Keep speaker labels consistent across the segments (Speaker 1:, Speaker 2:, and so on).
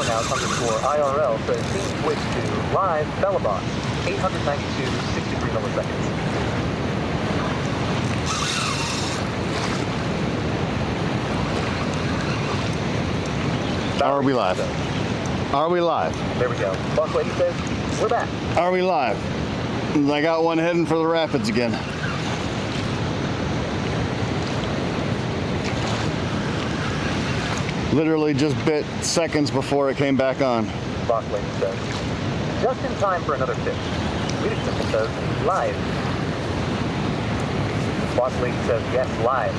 Speaker 1: burnout underscore IRL says scene switch to live Bellabot, 892.63 milliseconds.
Speaker 2: Are we live? Are we live?
Speaker 1: There we go. Boss lady says, we're back.
Speaker 2: Are we live? I got one heading for the rapids again. Literally just bit seconds before it came back on.
Speaker 1: Boss lady says, just in time for another fish. Reading Simple says, live. Boss lady says, yes, live.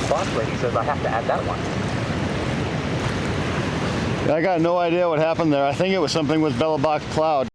Speaker 1: Boss lady says, I have to add that one.
Speaker 2: I got no idea what happened there. I think it was something with Bellabot cloud.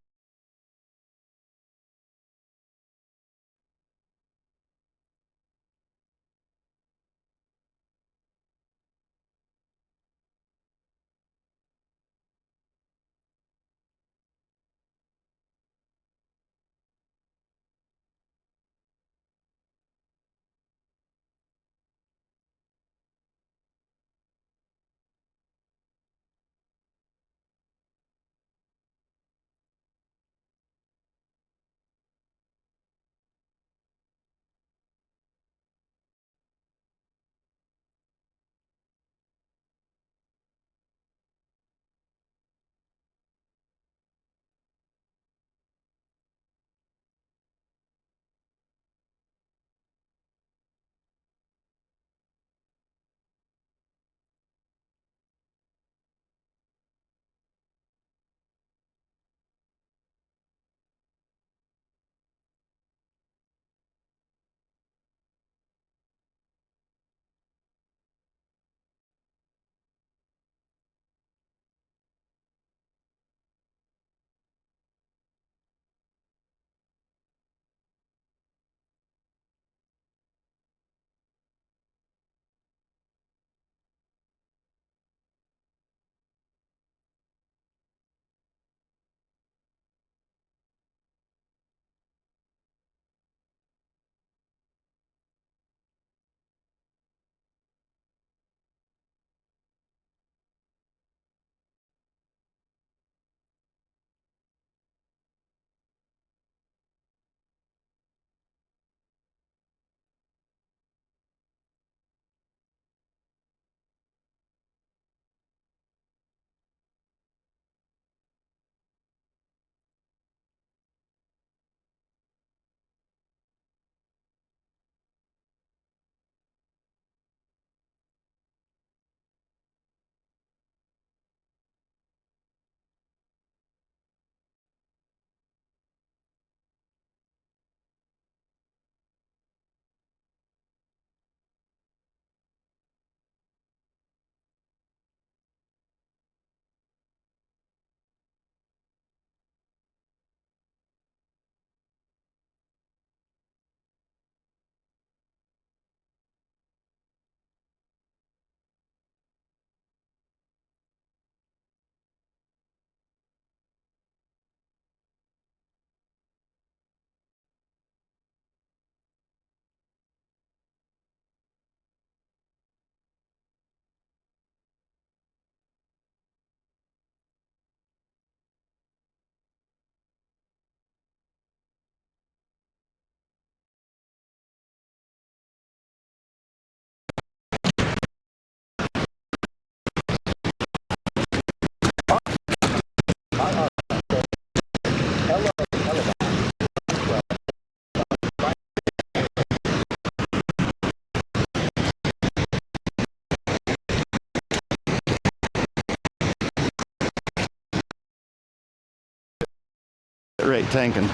Speaker 2: Right, tanking.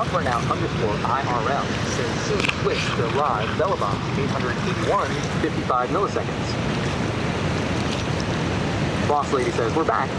Speaker 1: Burnout underscore IRL says scene switch to live Bellabot, 881.55 milliseconds. Boss lady says, we're back.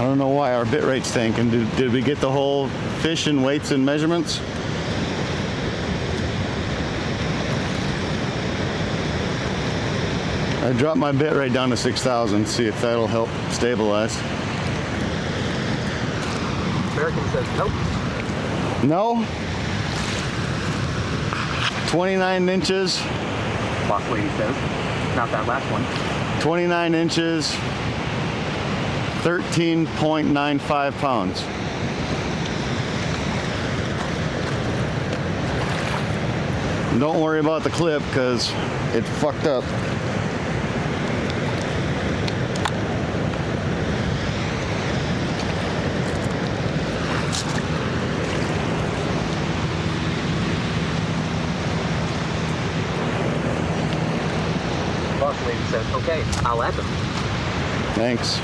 Speaker 2: I don't know why our bit rate's tanking. Did we get the whole fish and weights and measurements? I dropped my bit rate down to 6,000. See if that'll help stabilize.
Speaker 1: American says nope.
Speaker 2: No. 29 inches.
Speaker 1: Boss lady says, not that last one.
Speaker 2: 29 inches. 13.95 pounds. Don't worry about the clip because it fucked up.
Speaker 1: Boss lady says, okay, I'll add them.
Speaker 2: Thanks.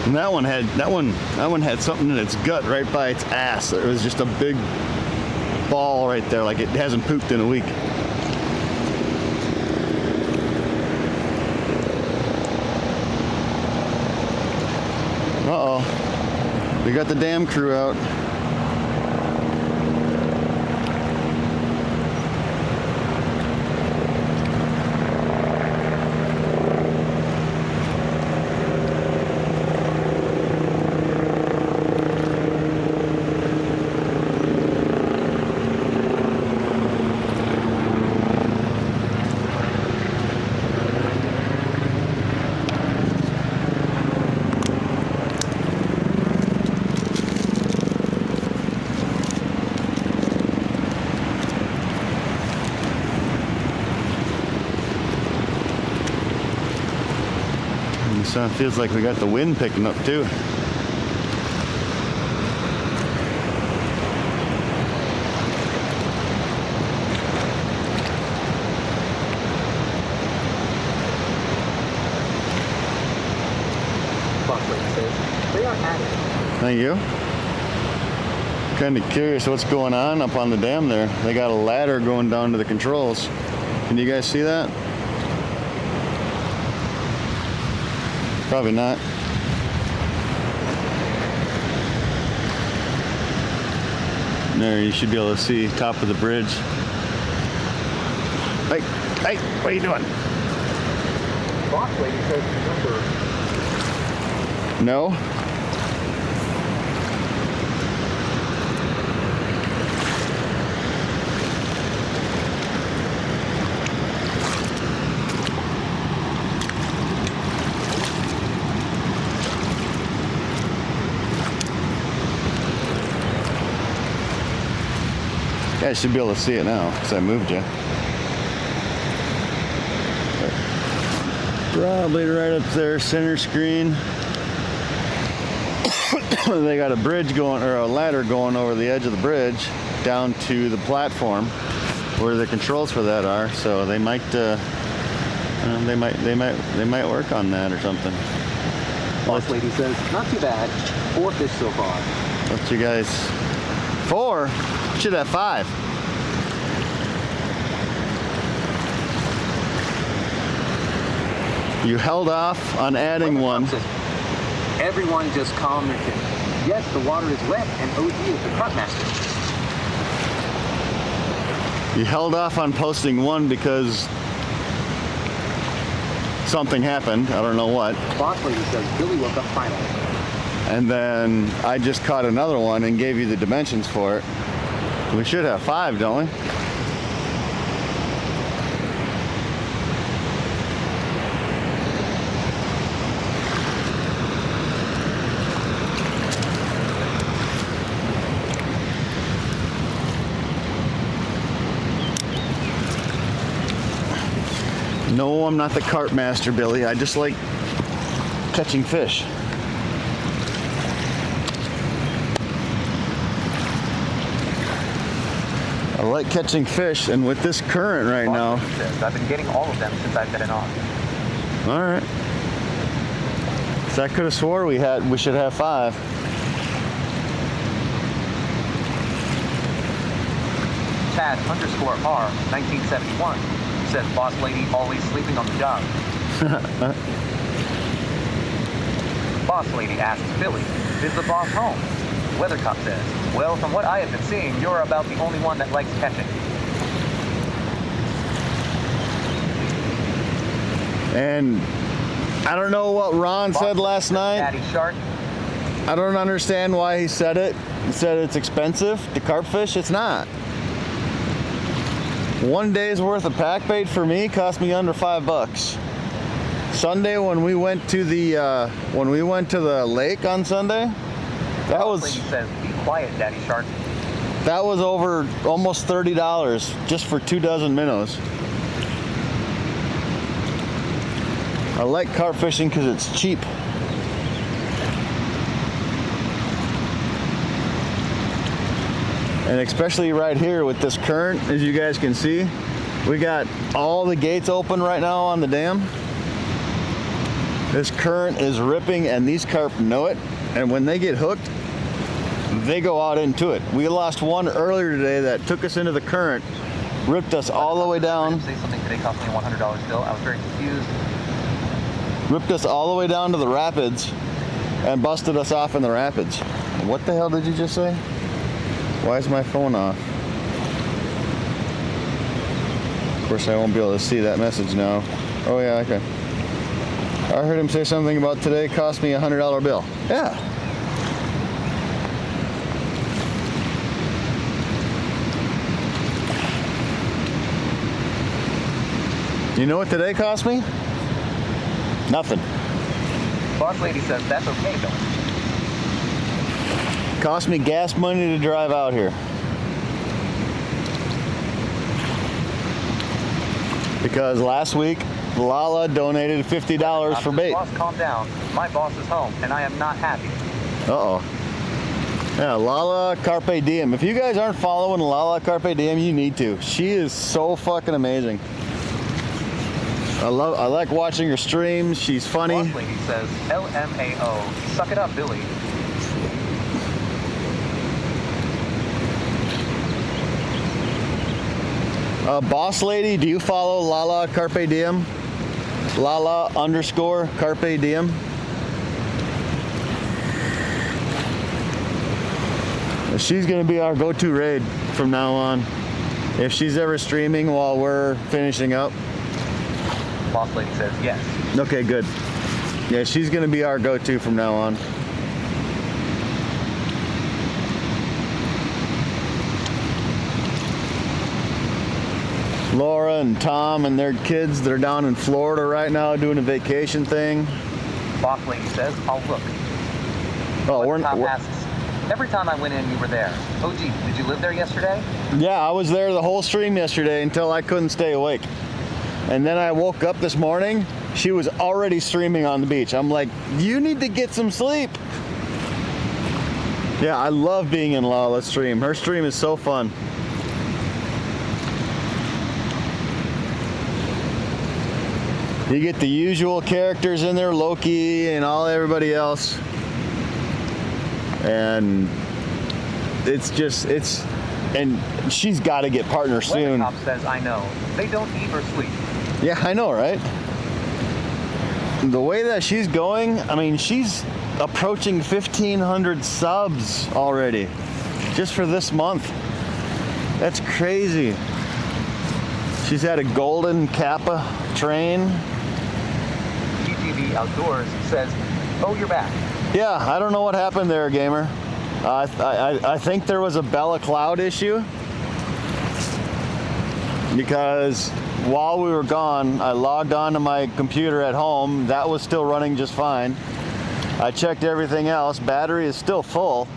Speaker 2: And that one had something in its gut right by its ass. It was just a big ball right there, like it hasn't pooped in a week. Uh-oh. We got the damn crew out. So it feels like we got the wind picking up too.
Speaker 1: Boss lady says, they are at it.
Speaker 2: Thank you. Kind of curious what's going on up on the dam there. They got a ladder going down to the controls. Can you guys see that? Probably not. There, you should be able to see top of the bridge. Hey, what are you doing?
Speaker 1: Boss lady says, remember.
Speaker 2: No. You guys should be able to see it now because I moved you. Probably right up there, center screen. They got a bridge going, or a ladder going over the edge of the bridge down to the platform where the controls for that are. So they might, they might work on that or something.
Speaker 1: Boss lady says, not too bad. 4 fish so far.
Speaker 2: Let you guys. 4? Should have 5. You held off on adding one.
Speaker 1: Everyone just calm your tip. Yes, the water is wet and OG is the carp master.
Speaker 2: You held off on posting one because something happened. I don't know what.
Speaker 1: Boss lady says Billy woke up finally.
Speaker 2: And then I just caught another one and gave you the dimensions for it. We should have 5, don't we? No, I'm not the carp master, Billy. I just like catching fish. I like catching fish, and with this current right now.
Speaker 1: I've been getting all of them since I've been on.
Speaker 2: All right. So I could have swore we should have 5.
Speaker 1: Tad_R 1971 says boss lady always sleeping on the job. Boss lady asks Billy, is the boss home? Weathercock says, well, from what I have been seeing, you're about the only one that likes catching.
Speaker 2: And I don't know what Ron
Speaker 1: Boss
Speaker 2: said last night.
Speaker 1: Daddy Shark.
Speaker 2: I don't understand why he said it. He said it's expensive to carp fish. It's not. One day's worth of pack bait for me cost me under $5. Sunday when we went to the lake on Sunday, that was
Speaker 1: Lady says, be quiet, Daddy Shark.
Speaker 2: that was over almost $30 just for 2 dozen minnows. I like carp fishing because it's cheap. And especially right here with this current, as you guys can see, we got all the gates open right now on the dam. This current is ripping and these carp know it. And when they get hooked, they go out into it. We lost one earlier today that took us into the current, ripped us all the way down.
Speaker 1: Say something today cost me a $100 bill. I was very confused.
Speaker 2: Ripped us all the way down to the rapids and busted us off in the rapids. What the hell did you just say? Why is my phone off? Of course I won't be able to see that message now. Oh yeah, okay. I heard him say something about today cost me a $100 bill. Yeah. You know what today cost me? Nothing.
Speaker 1: Boss lady says that's okay though.
Speaker 2: Cost me gas money to drive out here. Because last week, Lala donated $50 for bait.
Speaker 1: Boss, calm down. My boss is home, and I am not happy.
Speaker 2: Uh-oh. Yeah, Lala Carpe Diem. If you guys aren't following Lala Carpe Diem, you need to. She is so fucking amazing. I like watching her streams. She's funny.
Speaker 1: Boss lady says, LMAO. Suck it up, Billy.
Speaker 2: Boss lady, do you follow Lala Carpe Diem? Lala _ Carpe Diem. She's gonna be our go-to raid from now on. If she's ever streaming while we're finishing up.
Speaker 1: Boss lady says yes.
Speaker 2: Okay, good. Yeah, she's gonna be our go-to from now on. Laura and Tom and their kids, they're down in Florida right now doing a vacation thing.
Speaker 1: Boss lady says, I'll look.
Speaker 2: Oh,
Speaker 1: Tom asks, every time I went in, you were there. Oh, gee, did you live there yesterday?
Speaker 2: Yeah, I was there the whole stream yesterday until I couldn't stay awake. And then I woke up this morning, she was already streaming on the beach. I'm like, you need to get some sleep. Yeah, I love being in Lala's stream. Her stream is so fun. You get the usual characters in there, Loki and everybody else. And and she's got to get partners soon.
Speaker 1: Weathercock says, I know. They don't eat or sleep.
Speaker 2: Yeah, I know, right? The way that she's going, I mean, she's approaching 1,500 subs already, just for this month. That's crazy. She's had a golden Kappa train.
Speaker 1: GTV Outdoors says, oh, you're back.
Speaker 2: Yeah, I don't know what happened there, gamer. I think there was a Bella Cloud issue because while we were gone, I logged on to my computer at home. That was still running just fine. I checked everything else. Battery is still full.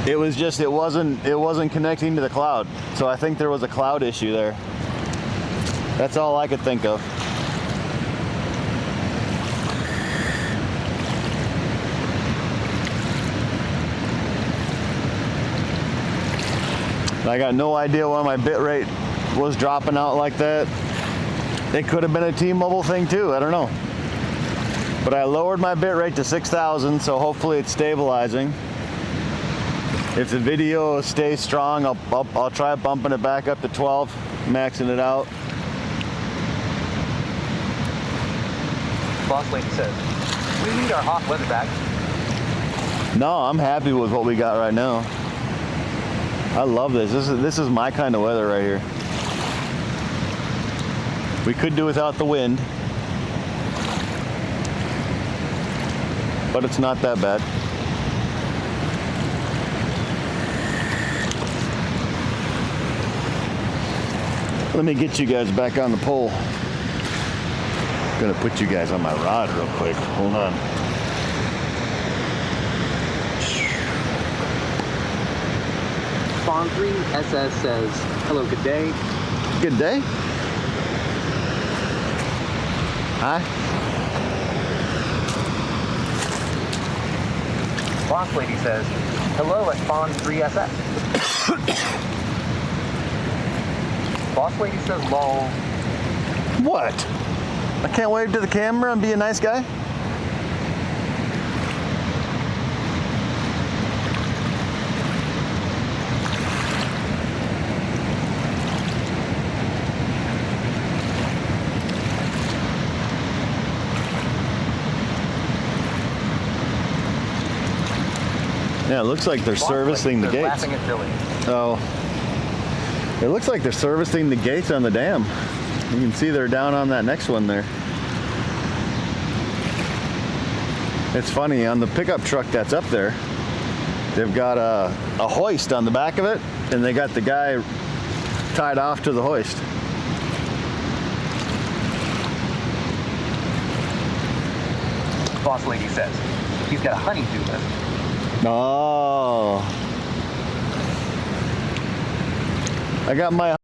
Speaker 2: It was just it wasn't connecting to the cloud. So I think there was a cloud issue there. That's all I could think of. I got no idea why my bit rate was dropping out like that. It could have been a T-Mobile thing too, I don't know. But I lowered my bit rate to 6,000, so hopefully it's stabilizing. If the video stays strong, I'll try bumping it back up to 12, maxing it out.
Speaker 1: Boss lady says, we need our hot weather back.
Speaker 2: No, I'm happy with what we got right now. I love this. This is my kind of weather right here. We could do without the wind, but it's not that bad. Let me get you guys back on the pole. I'm gonna put you guys on my rod real quick. Hold on.
Speaker 1: Spawn 3 SS says, hello, good day.
Speaker 2: Good day. Hi.
Speaker 1: Boss lady says, hello at Spawn 3 SS. Boss lady says, lol.
Speaker 2: What? I can't wave to the camera and be a nice guy? Yeah, it looks like they're servicing the gates.
Speaker 1: Laughing at Billy.
Speaker 2: Oh. It looks like they're servicing the gates on the dam. You can see they're down on that next one there. It's funny, on the pickup truck that's up there, they've got a hoist on the back of it, and they got the guy tied off to the hoist.
Speaker 1: Boss lady says, he's got a honeydew list.
Speaker 2: Oh. I got my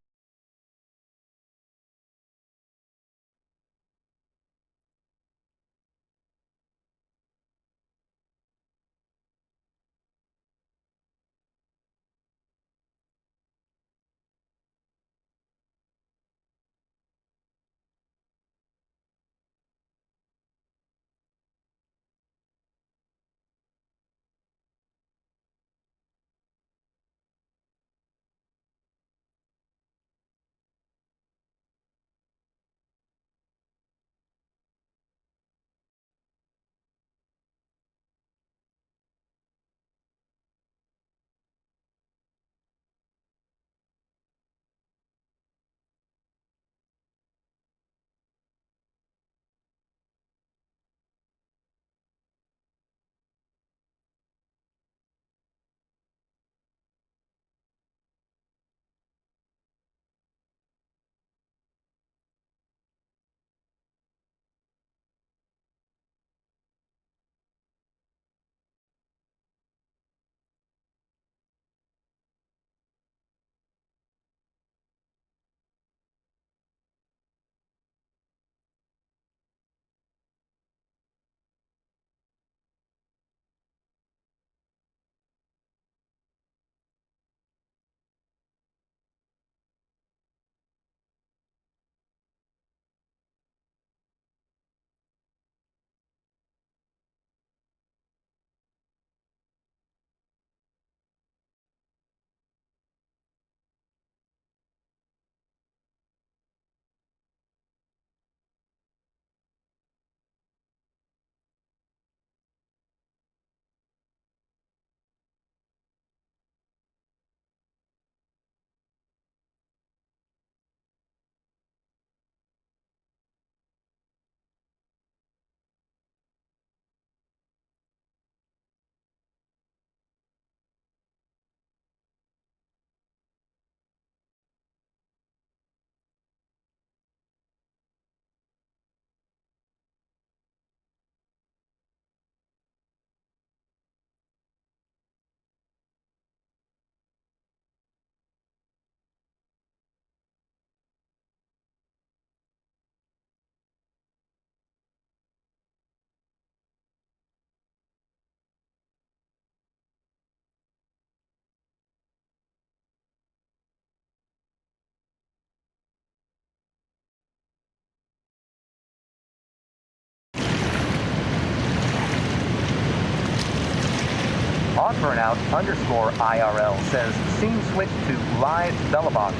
Speaker 1: OddBurnout_IRL says, scene switched to live Bellabox,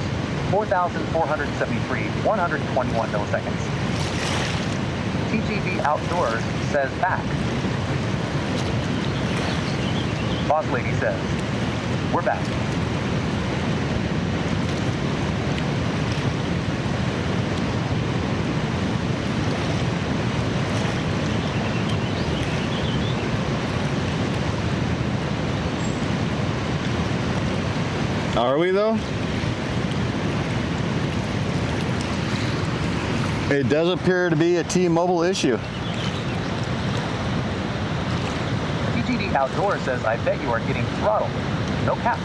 Speaker 1: 4,473, 121 milliseconds. TGV Outdoors says back. Boss Lady says, we're back.
Speaker 2: Are we though? It does appear to be a T-Mobile issue.
Speaker 1: TGD Outdoors says, I bet you are getting throttled. No cap.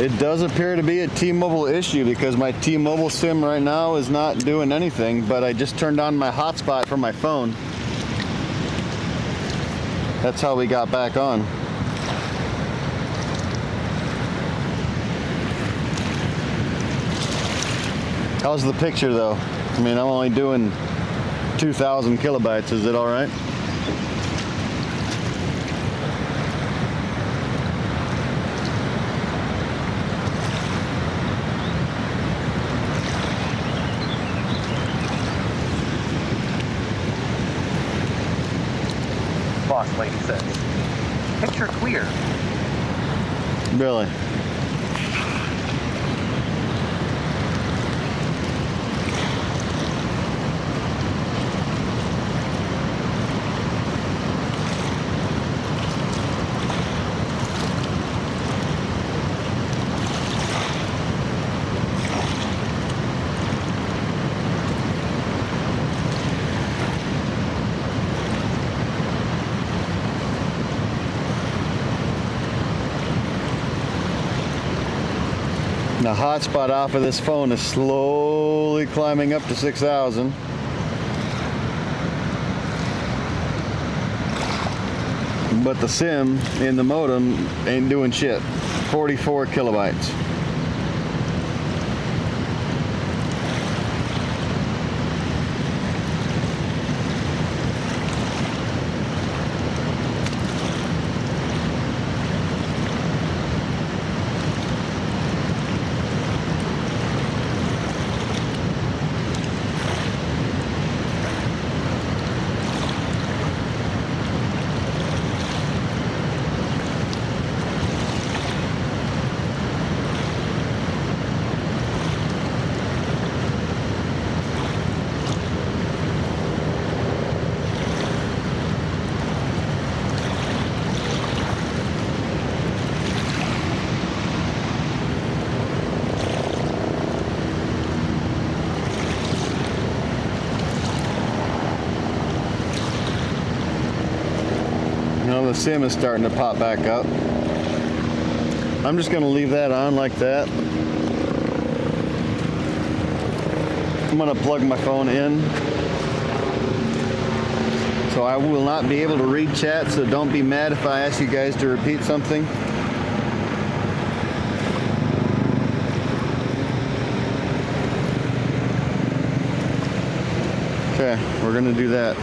Speaker 2: It does appear to be a T-Mobile issue because my T-Mobile SIM right now is not doing anything, but I just turned on my hotspot from my phone. That's how we got back on. How's the picture though? I mean, I'm only doing 2,000 kilobytes. Is it all right?
Speaker 1: Boss Lady says, picture clear.
Speaker 2: Really? The hotspot off of this phone is slowly climbing up to 6,000. But the SIM in the modem ain't doing shit. 44 kilobytes. The SIM is starting to pop back up. I'm just going to leave that on like that. I'm going to plug my phone in. So I will not be able to read chat, so don't be mad if I ask you guys to repeat something. Okay, we're going to do that.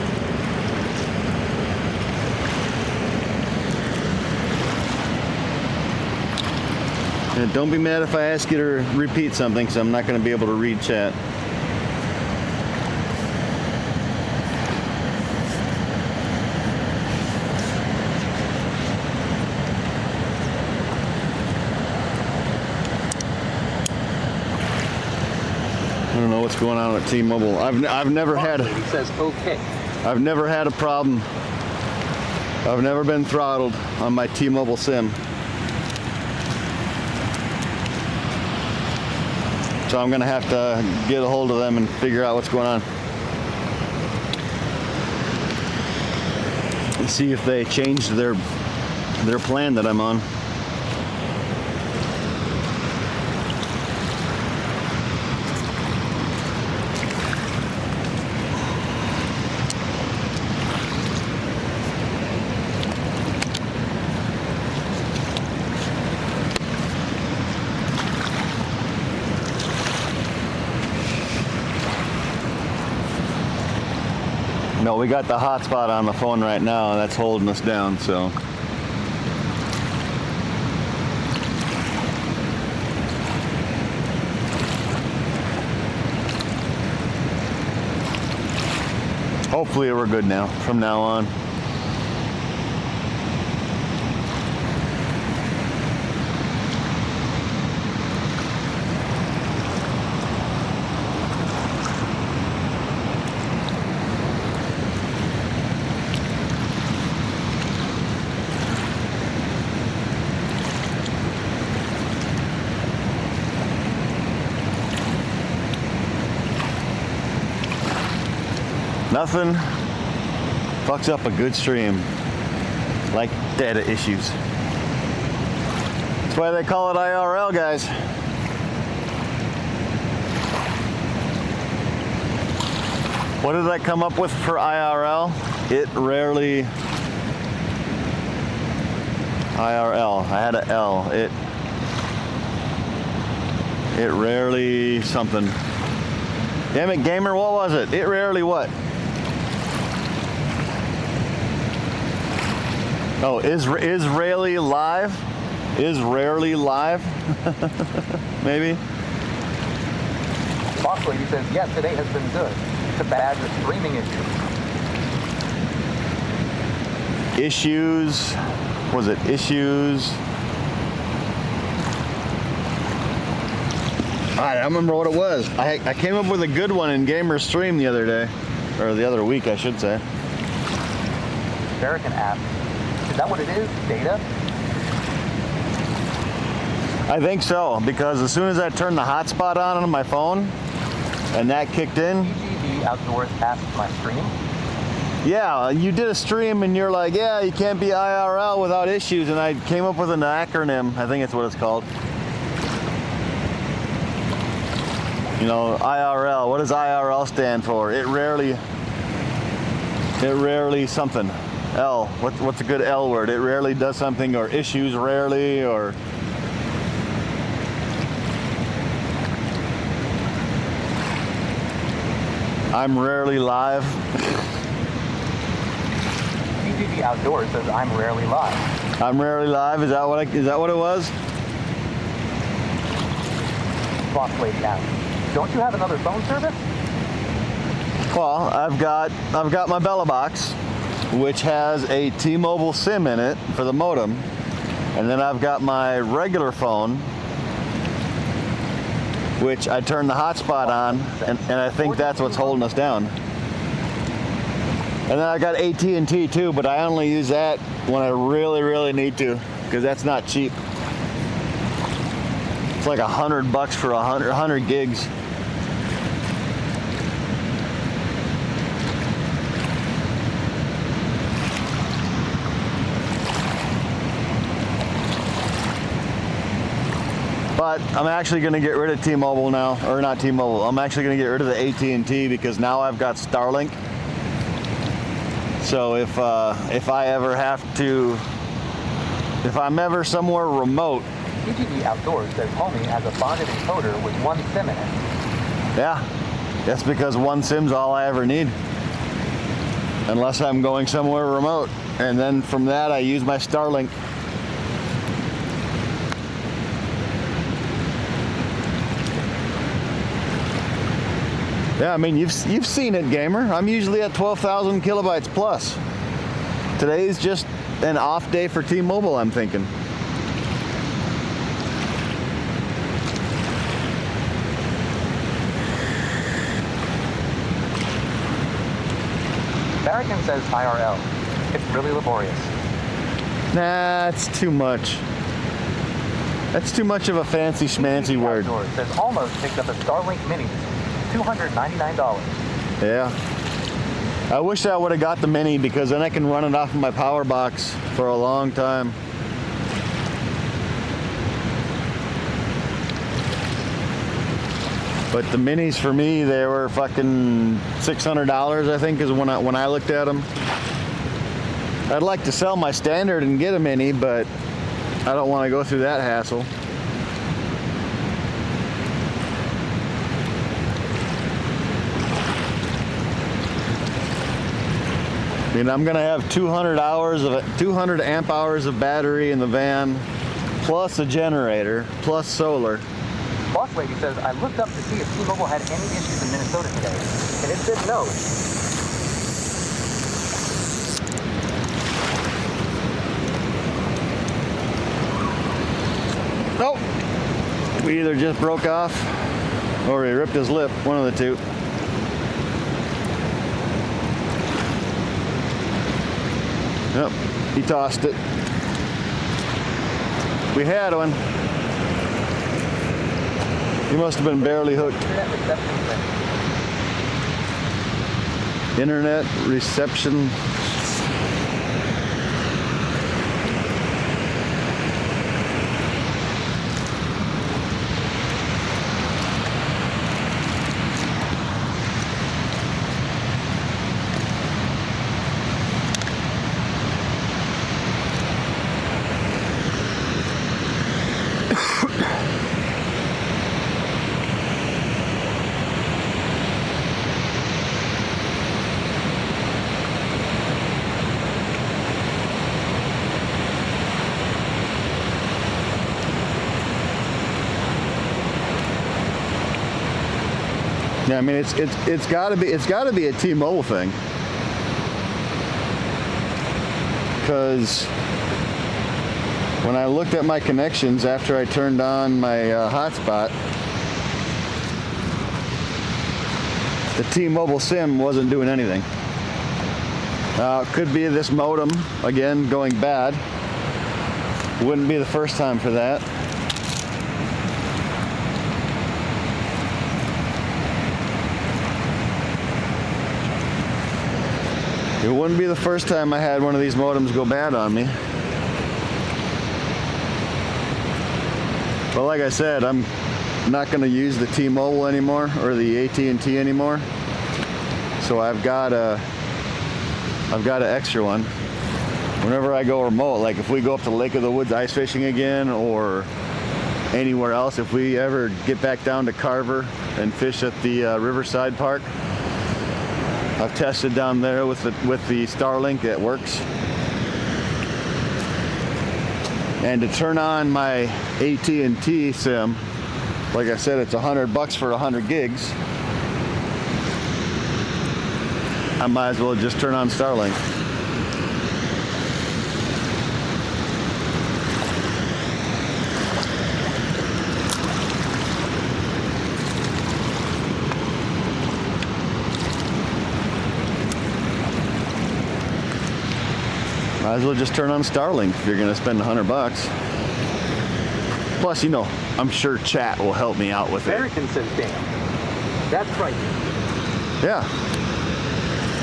Speaker 2: And don't be mad if I ask you to repeat something, so I'm not going to be able to read chat. I don't know what's going on with T-Mobile. I've never had.
Speaker 1: He says okay.
Speaker 2: I've never had a problem. I've never been throttled on my T-Mobile SIM. So I'm gonna have to get a hold of them and figure out what's going on. And see if they changed their plan that I'm on. No, we got the hotspot on the phone right now, and that's holding us down, so. Hopefully we're good now, from now on. Nothing fucks up a good stream like data issues. That's why they call it IRL, guys. What did I come up with for IRL? It rarely... IRL. I had a L. It rarely something. Damn it, gamer, what was it? It rarely what? Oh, Israeli live? Is rarely live? Maybe?
Speaker 1: Boss Lady says, yes, today has been good. It's a bad streaming issue.
Speaker 2: Issues. Was it issues? I don't remember what it was. I came up with a good one in Gamer Stream the other day. Or the other week, I should say.
Speaker 1: American app. Is that what it is? Data?
Speaker 2: I think so, because as soon as I turned the hotspot on my phone, and that kicked in.
Speaker 1: TGV Outdoors asked my stream.
Speaker 2: Yeah, you did a stream and you're like, yeah, you can't be IRL without issues, and I came up with an acronym. I think it's what it's called. You know, IRL. What does IRL stand for? It rarely something. L. What's a good L word? It rarely does something, or issues rarely, or. I'm rarely live.
Speaker 1: TGV Outdoors says I'm rarely live.
Speaker 2: I'm rarely live. Is that what it was?
Speaker 1: Boss Lady asked, don't you have another phone service?
Speaker 2: Well, I've got my Bella box, which has a T-Mobile SIM in it for the modem, and then I've got my regular phone, which I turn the hotspot on, and I think that's what's holding us down. And then I got AT&T too, but I only use that when I really, really need to, because that's not cheap. It's like $100 for 100 gigs. But I'm actually going to get rid of T-Mobile now, or not T-Mobile. I'm actually going to get rid of the AT&T because now I've got Starlink. So if I ever have to, if I'm ever somewhere remote.
Speaker 1: TGV Outdoors says Homie has a bonded encoder with one SIM in it.
Speaker 2: Yeah, that's because one SIM's all I ever need. Unless I'm going somewhere remote. And then from that I use my Starlink. Yeah, I mean, you've seen it, gamer. I'm usually at 12,000 kilobytes plus. Today's just an off day for T-Mobile, I'm thinking.
Speaker 1: American says IRL. It's really laborious.
Speaker 2: Nah, it's too much. That's too much of a fancy schmancy word.
Speaker 1: Outdoors says almost picked up a Starlink Mini. $299.
Speaker 2: Yeah. I wish I would have got the Mini because then I can run it off of my power box for a long time. But the Minis for me, they were fucking $600, I think, is when I looked at them. I'd like to sell my Standard and get a Mini, but I don't want to go through that hassle. mean, I'm gonna have 200 amp hours of battery in the van, plus a generator, plus solar.
Speaker 1: Boss lady says I looked up to see if T-Mobile had any issues in Minnesota today, and it said no.
Speaker 2: Nope. We either just broke off or he ripped his lip, one of the two. Yep, he tossed it. We had one. He must have been barely hooked. Internet reception. Yeah, I mean it's got to be a T-Mobile thing, because when I looked at my connections after I turned on my hotspot, the T-Mobile SIM wasn't doing anything. It could be this modem again going bad. Wouldn't be the first time for that. It wouldn't be the first time I had one of these modems go bad on me. But like I said, I'm not going to use the T-Mobile anymore or the AT&T anymore. So I've got an extra one. Whenever I go remote, like if we go up to Lake of the Woods ice fishing again or anywhere else, if we ever get back down to Carver and fish at the Riverside Park, I've tested down there with the Starlink. It works. And to turn on my AT&T SIM, like I said, it's $100 for 100 gigs. I might as well just turn on Starlink. Might as well just turn on Starlink if you're going to spend $100. Plus, you know, I'm sure chat will help me out with it.
Speaker 1: American says, damn. That's right.
Speaker 2: Yeah.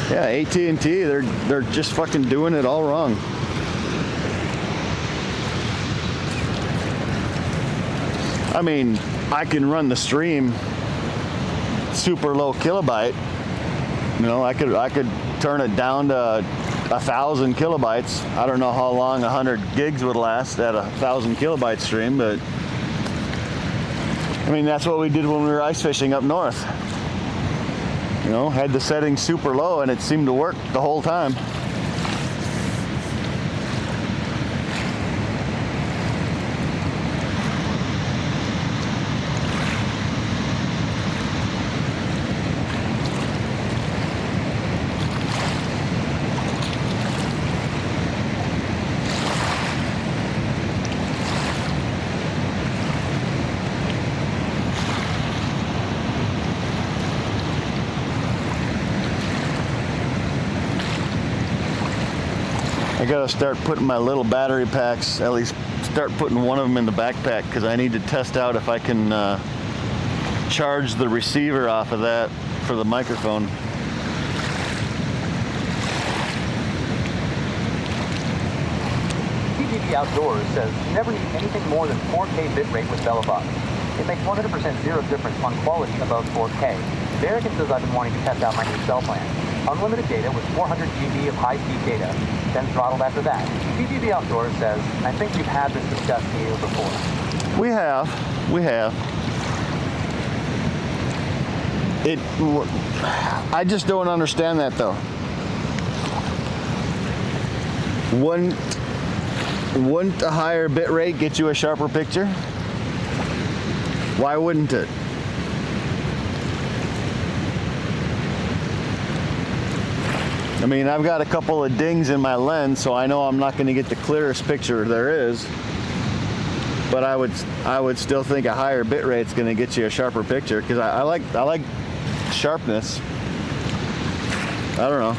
Speaker 2: Yeah, AT&T, they're just fucking doing it all wrong. I mean, I can run the stream super low kilobyte. You know, I could turn it down to 1,000 kilobytes. I don't know how long 100 gigs would last at 1,000 kilobyte stream, but I mean, that's what we did when we were ice fishing up north. You know, had the settings super low and it seemed to work the whole time. I gotta start putting my little battery packs, at least start putting one of them in the backpack, because I need to test out if I can charge the receiver off of that for the microphone.
Speaker 1: TGV Outdoors says you never need anything more than 4K bitrate with Bellabox. It makes 100% zero difference on quality above 4K. American says I've been wanting to test out my new cell plan. Unlimited data with 400 GB of high-speed data, then throttled after that. TGV Outdoors says, I think we've had this discussed here before.
Speaker 2: We have. I just don't understand that though. Wouldn't a higher bit rate get you a sharper picture? Why wouldn't it? I mean, I've got a couple of dings in my lens, so I know I'm not going to get the clearest picture there is. But I would still think a higher bit rate is going to get you a sharper picture, because I like sharpness. I don't know.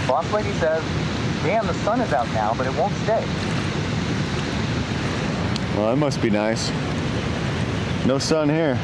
Speaker 1: Boss lady says, damn, the sun is out now, but it won't stay.
Speaker 2: Well, that must be nice. No sun here.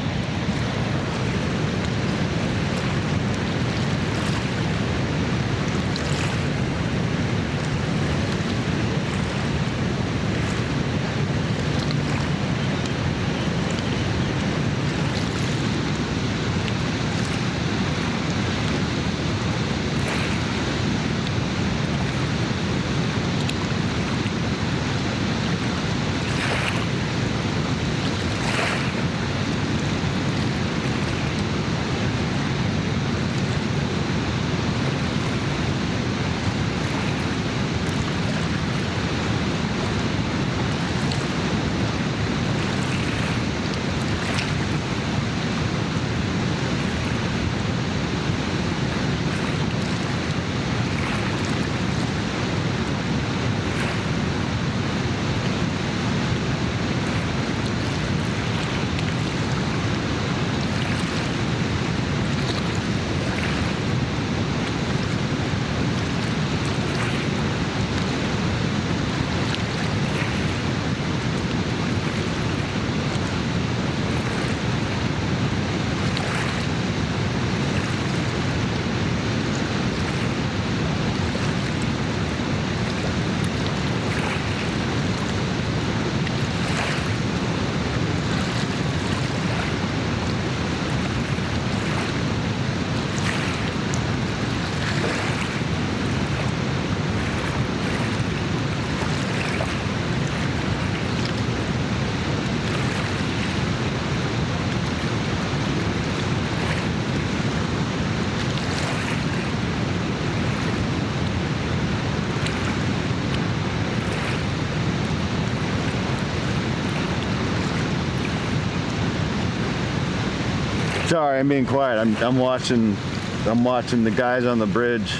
Speaker 2: Sorry, I'm being quiet. I'm watching the guys on the bridge.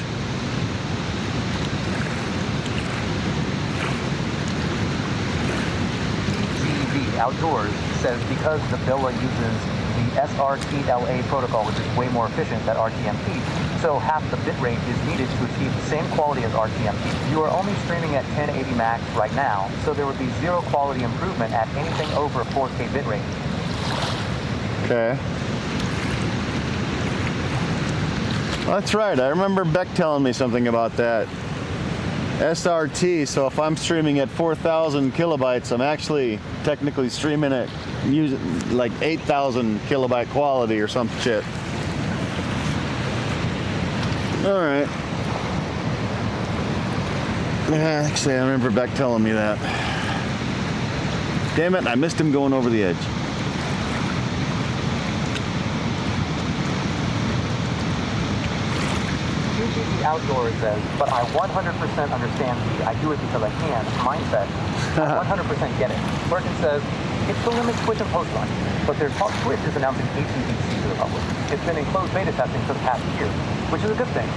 Speaker 1: TV Outdoors says because the Billa uses the SRTLA protocol, which is way more efficient than RTMP, so half the bit rate is needed to achieve the same quality as RTMP. You are only streaming at 1080 max right now, so there would be zero quality improvement at anything over 4K bit rate.
Speaker 2: Okay. Well, that's right. I remember Beck telling me something about that. SRT, so if I'm streaming at 4,000 kilobytes, I'm actually technically streaming at using like 8,000 kilobyte quality or some shit. All right. Yeah, actually, I remember Beck telling me that. Damn it, I missed him going over the edge.
Speaker 1: Outdoors says, but I 100% understand the I do it because I can mindset. I 100% get it. Bergen says, it's the limit Twitch and post line, but there's talk Twitch is announcing HTVC to the public. It's been in closed beta testing for the past year, which is a good thing.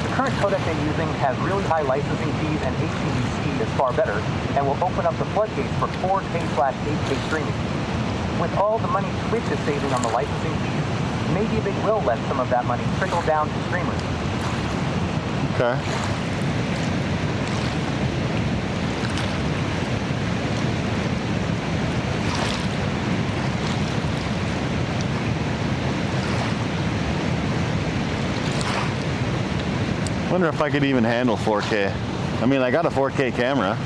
Speaker 1: The current codec they're using has really high licensing fees, and HTVC is far better and will open up the floodgates for 4K/8K streaming. With all the money Twitch is saving on the licensing fees, maybe they will let some of that money trickle down to streamers.
Speaker 2: Okay. Wonder if I could even handle 4K. I mean, I got a 4K camera.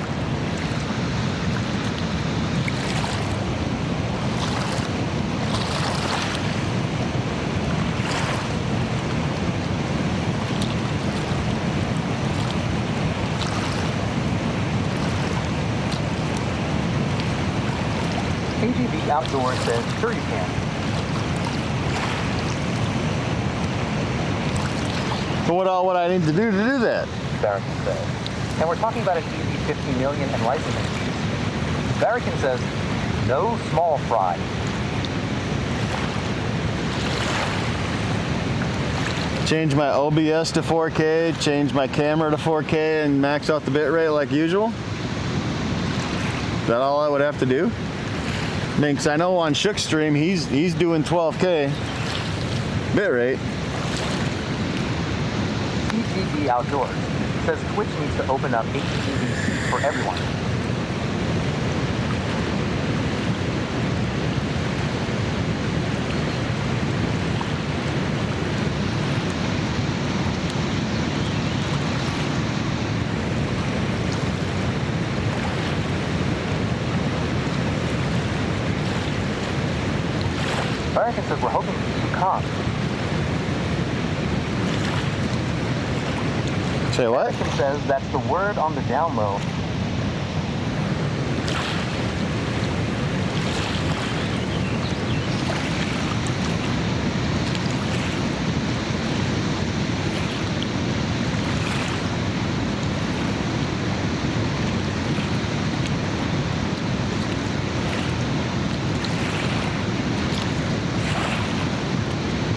Speaker 1: AGV Outdoors says, sure you can.
Speaker 2: So what all would I need to do that?
Speaker 1: Barrican says. And we're talking about an easy $50 million in licensing fees. Barrican says, no small fry.
Speaker 2: Change my OBS to 4K, change my camera to 4K, and max out the bitrate like usual? Is that all I would have to do? I mean, 'cause I know on Shook Stream he's doing 12K bitrate.
Speaker 1: EGV Outdoors says Twitch needs to open up HTTP for everyone. Barrican says we're hoping to keep you calm.
Speaker 2: Say what?
Speaker 1: Barrican says that's the word on the down low.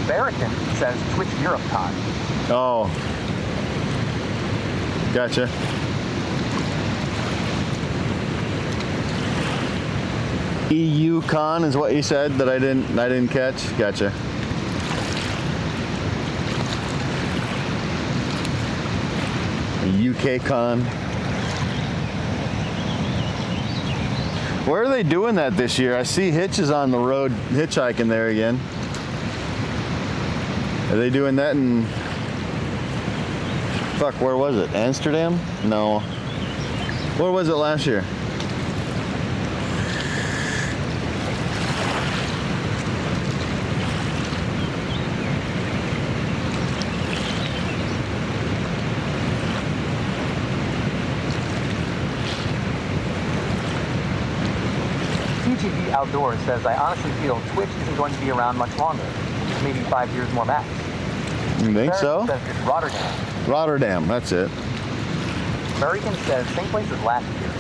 Speaker 1: Barrican says Twitch Europe Con.
Speaker 2: Oh. Gotcha. EU Con is what you said that I didn't catch. Gotcha. UK Con. Where are they doing that this year? I see Hitch is on the road hitchhiking there again. Are they doing that in, fuck, where was it? Amsterdam? No. Where was it last year?
Speaker 1: TGV Outdoors says, I honestly feel Twitch isn't going to be around much longer. Maybe 5 years more max.
Speaker 2: You think so?
Speaker 1: Says it's Rotterdam.
Speaker 2: Rotterdam, that's it.
Speaker 1: Barrican says same place as last year.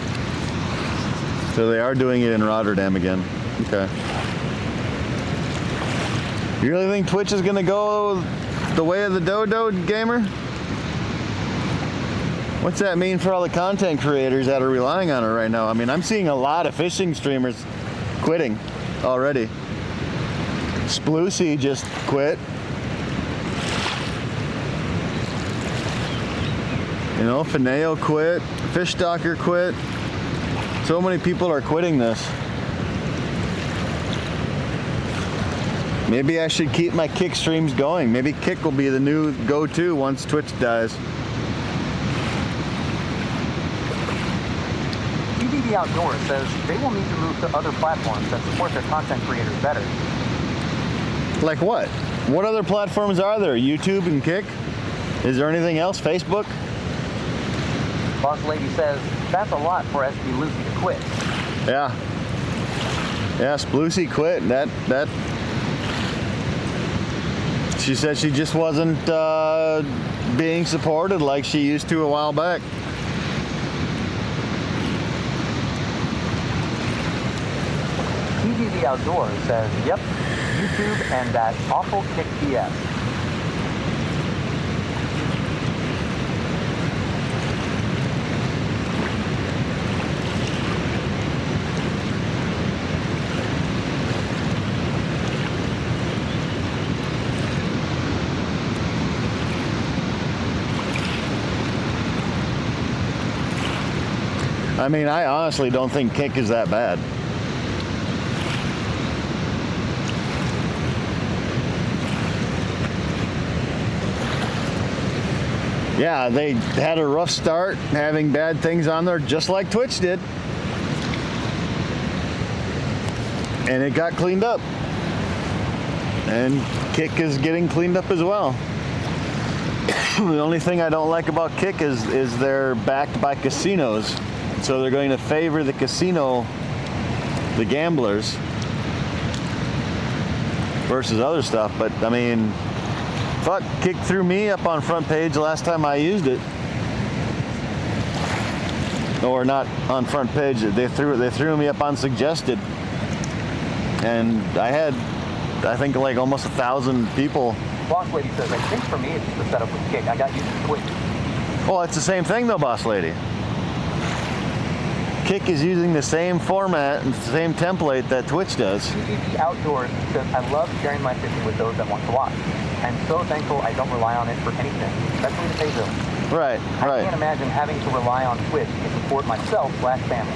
Speaker 2: So they are doing it in Rotterdam again. Okay. You really think Twitch is gonna go the way of the dodo gamer? What's that mean for all the content creators that are relying on it right now? I mean, I'm seeing a lot of fishing streamers quitting already. Sploosy just quit. You know, Fineo quit. Fish Stalker quit. So many people are quitting this. Maybe I should keep my Kick streams going. Maybe Kick will be the new go-to once Twitch dies.
Speaker 1: TGV Outdoors says they will need to move to other platforms that support their content creators better.
Speaker 2: Like what? What other platforms are there? YouTube and Kick? Is there anything else? Facebook?
Speaker 1: Boss Lady says that's a lot for SB Lucy to quit.
Speaker 2: Yeah. Yeah, Sploosy quit. That. She said she just wasn't being supported like she used to a while back.
Speaker 1: TGV Outdoors says, yep, YouTube and that awful Kick BS.
Speaker 2: I mean, I honestly don't think Kick is that bad. Yeah, they had a rough start having bad things on there, just like Twitch did. And it got cleaned up. And Kick is getting cleaned up as well. The only thing I don't like about Kick is they're backed by casinos. So they're going to favor the casino, the gamblers, versus other stuff. But I mean, fuck, Kick threw me up on front page last time I used it. Or not on front page, they threw me up on suggested. And I think like almost 1,000 people.
Speaker 1: Boss Lady says, I think for me it's just the setup with Kick. I got used to Twitch.
Speaker 2: Well, it's the same thing though, Boss Lady. Kick is using the same format and the same template that Twitch does.
Speaker 1: UGB Outdoors says, I love sharing my fishing with those that want to watch. I'm so thankful I don't rely on it for anything, especially to pay bills.
Speaker 2: Right.
Speaker 1: I can't imagine having to rely on Twitch to support myself/family.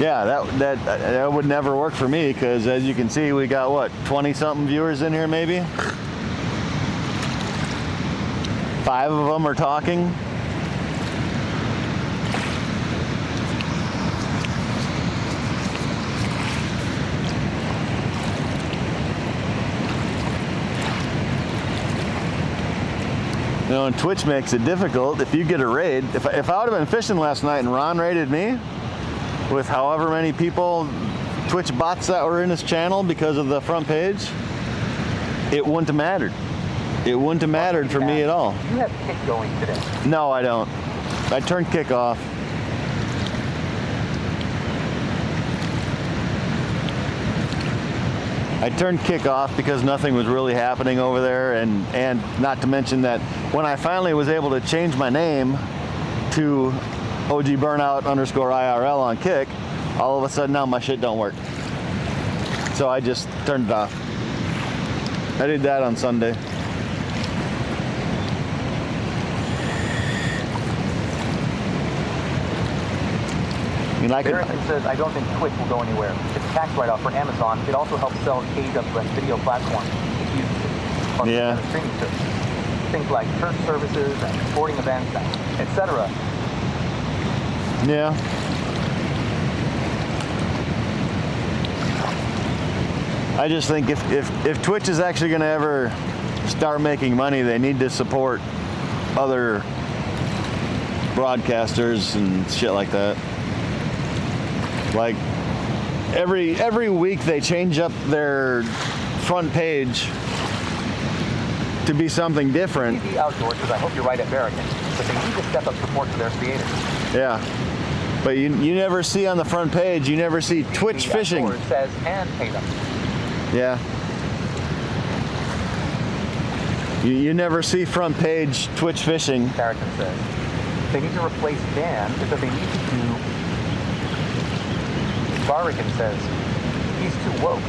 Speaker 2: Yeah, that would never work for me because as you can see, we got what, 20-something viewers in here maybe? 5 of them are talking. You know, and Twitch makes it difficult. If you get a raid, if I would have been fishing last night and Ron raided me with however many people, Twitch bots that were in his channel because of the front page, it wouldn't have mattered. It wouldn't have mattered for me at all.
Speaker 1: You have Kick going today.
Speaker 2: No, I don't. I turned Kick off. I turned Kick off because nothing was really happening over there, and not to mention that when I finally was able to change my name to OG Burnout _IRL on Kick, all of a sudden now my shit don't work. So I just turned it off. I did that on Sunday. I mean,
Speaker 1: Barrington says, I don't think Twitch will go anywhere. It's a tax write-off for Amazon. It also helps sell AWS video platforms. It's used on the streaming service. Things like church services and sporting events, etc.
Speaker 2: Yeah. I just think if Twitch is actually going to ever start making money, they need to support other broadcasters and shit like that. Like every week they change up their front page to be something different.
Speaker 1: TV Outdoors says, I hope you're right at Barrington, but they need to step up support for their creators.
Speaker 2: Yeah, but you never see on the front page, you never see Twitch Fishing.
Speaker 1: It says, and pay them.
Speaker 2: Yeah. You never see front page Twitch Fishing.
Speaker 1: Barrington says, they need to replace Dan because they need to do. Barrigan says, he's too woke.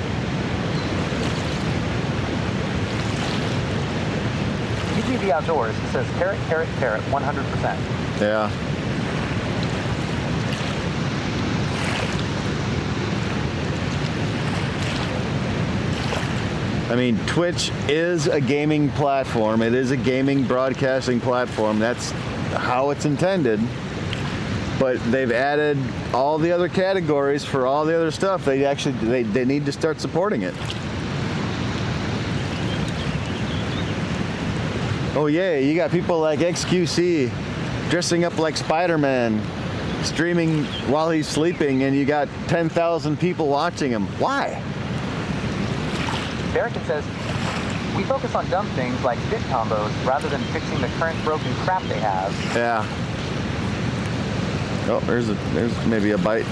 Speaker 1: UGB Outdoors says, carrot, 100%.
Speaker 2: Yeah. I mean, Twitch is a gaming platform. It is a gaming broadcasting platform. That's how it's intended. But they've added all the other categories for all the other stuff. They need to start supporting it. Oh yeah, you got people like XQC dressing up like Spider-Man, streaming while he's sleeping, and you got 10,000 people watching him. Why?
Speaker 1: Barrington says, we focus on dumb things like fit combos rather than fixing the current broken crap they have.
Speaker 2: Yeah. Oh, there's maybe a bite.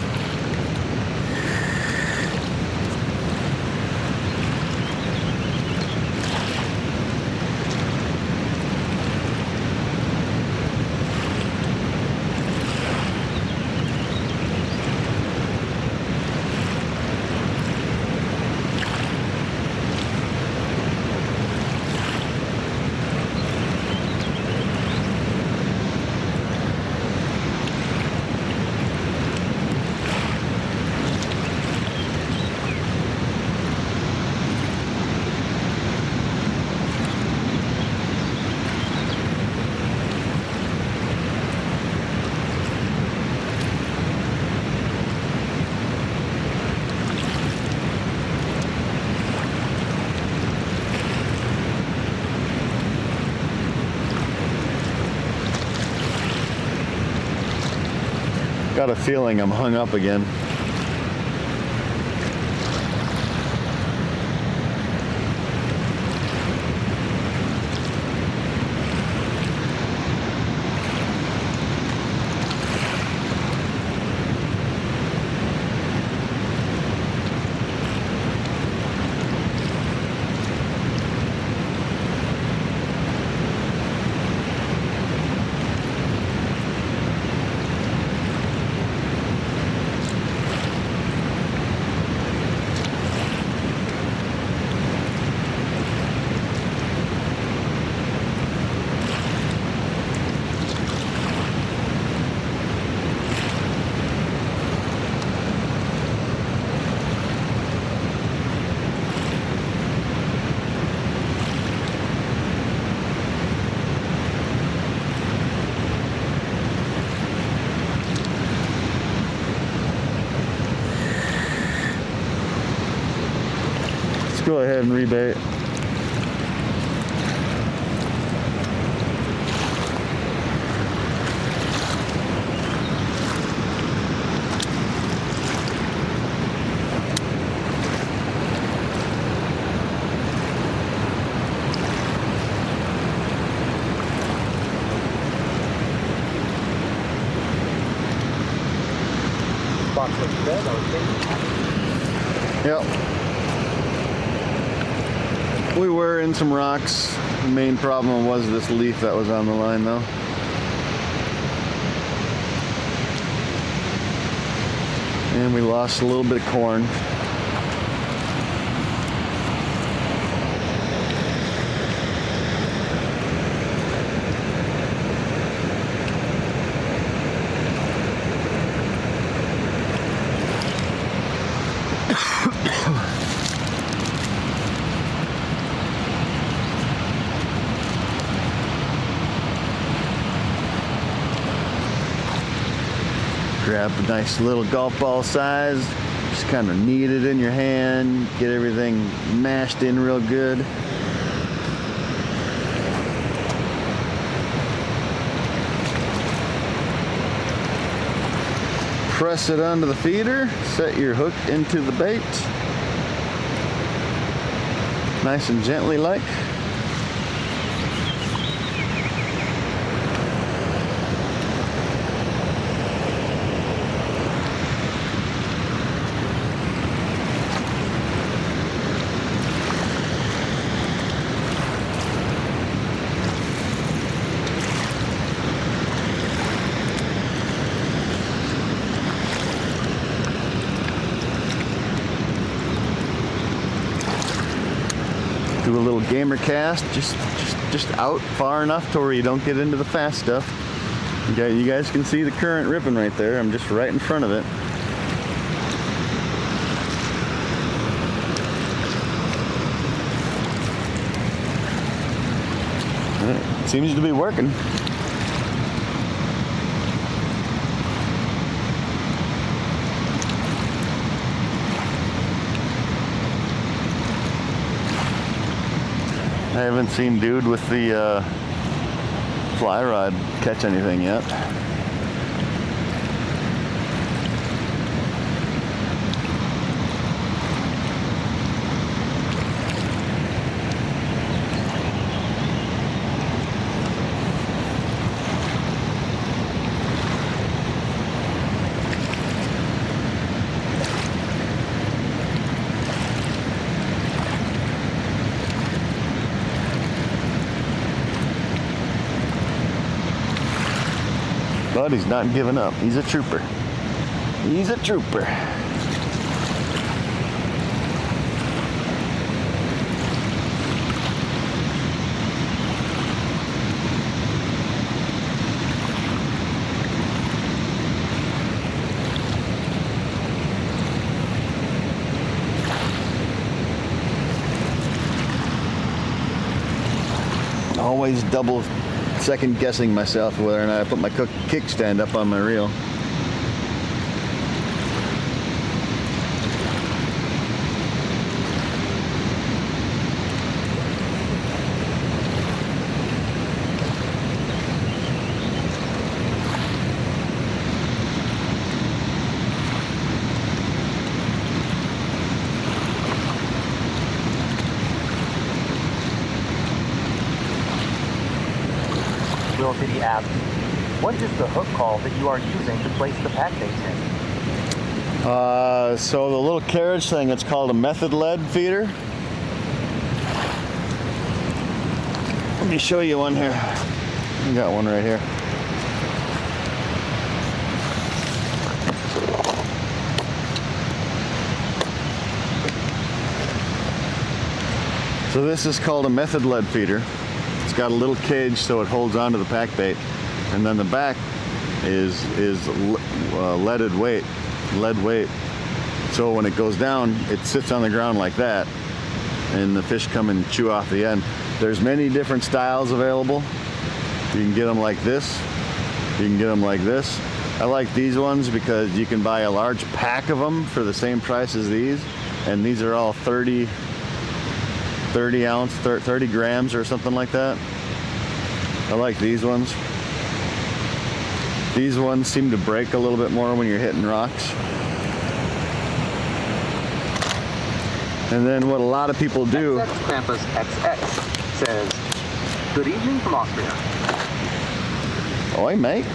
Speaker 2: Got a feeling I'm hung up again. Go ahead and rebait.
Speaker 1: Box looks good, okay.
Speaker 2: Yep. We were in some rocks. The main problem was this leaf that was on the line though. And we lost a little bit of corn. Grab a nice little golf ball size, just kind of knead it in your hand, get everything mashed in real good. Press it onto the feeder, set your hook into the bait, nice and gently like. Do a little gamer cast, just out far enough to where you don't get into the fast stuff. You guys can see the current ripping right there. I'm just right in front of it. It seems to be working. I haven't seen dude with the fly rod catch anything yet. But he's not giving up. He's a trooper. He's a trooper. Always double second guessing myself whether or not I put my kickstand up on my reel.
Speaker 1: Lil Titty asks, what is the hook called that you are using to place the pack baits in?
Speaker 2: So the little carriage thing, it's called a method lead feeder. Let me show you one here. I got one right here. So this is called a method lead feeder. It's got a little cage so it holds onto the pack bait, and then the back is lead weight. So when it goes down, it sits on the ground like that, and the fish come and chew off the end. There's many different styles available. You can get them like this. You can get them like this. I like these ones because you can buy a large pack of them for the same price as these, and these are all 30 grams or something like that. I like these ones. These ones seem to break a little bit more when you're hitting rocks. And then what a lot of people do...
Speaker 1: Krampus XX says, good evening from Austria.
Speaker 2: Oi, mate.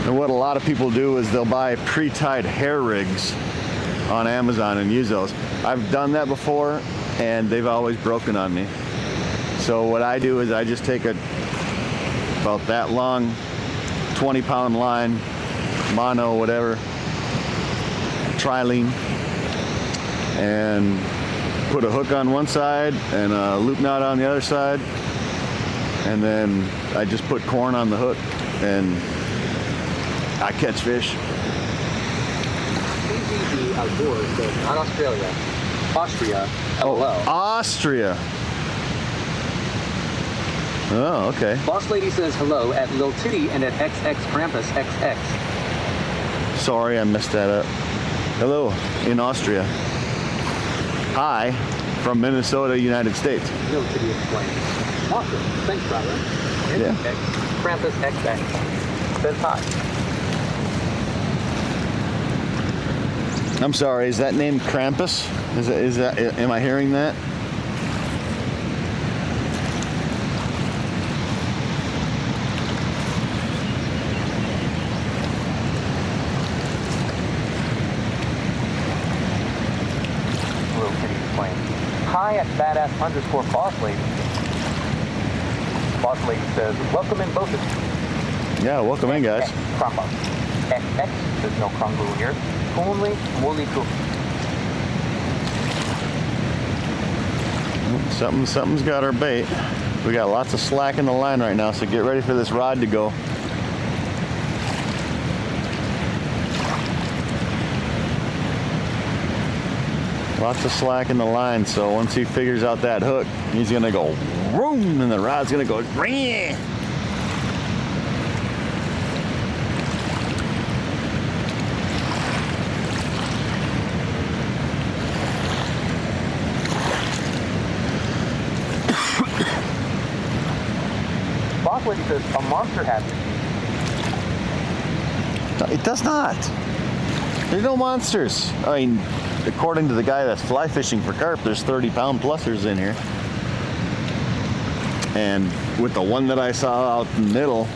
Speaker 2: And what a lot of people do is they'll buy pre-tied hair rigs on Amazon and use those. I've done that before, and they've always broken on me. So what I do is I just take about that long 20-pound line, mono, whatever, trilene, and put a hook on one side and a loop knot on the other side, and then I just put corn on the hook and I catch fish.
Speaker 1: CZB Outdoors says, not Australia, Austria.
Speaker 2: Oh,
Speaker 1: LOL.
Speaker 2: Austria. Oh, okay.
Speaker 1: Boss Lady says hello at Lil Titty and at XX Krampus XX.
Speaker 2: Sorry, I messed that up. Hello, in Austria. Hi, from Minnesota, United States.
Speaker 1: Lil Titty explains. Awesome. Thanks, brother. And
Speaker 2: Yeah.
Speaker 1: XX Krampus XX says hi.
Speaker 2: I'm sorry, is that name Krampus? Is that, am I hearing that?
Speaker 1: Lil Titty explains. Hi at badass_boss lady. Boss lady says, welcome in both of you.
Speaker 2: Yeah, welcome in, guys.
Speaker 1: Krampus. XX, there's no Krangu here. Only Muliku.
Speaker 2: Something's got our bait. We got lots of slack in the line right now, so get ready for this rod to go. Lots of slack in the line, so once he figures out that hook, he's gonna go vroom, and the rod's gonna go ring.
Speaker 1: Boss lady says, a monster has it.
Speaker 2: It does not. There's no monsters. I mean, according to the guy that's fly fishing for carp, there's 30-pound plusers in here. And with the one that I saw out in the middle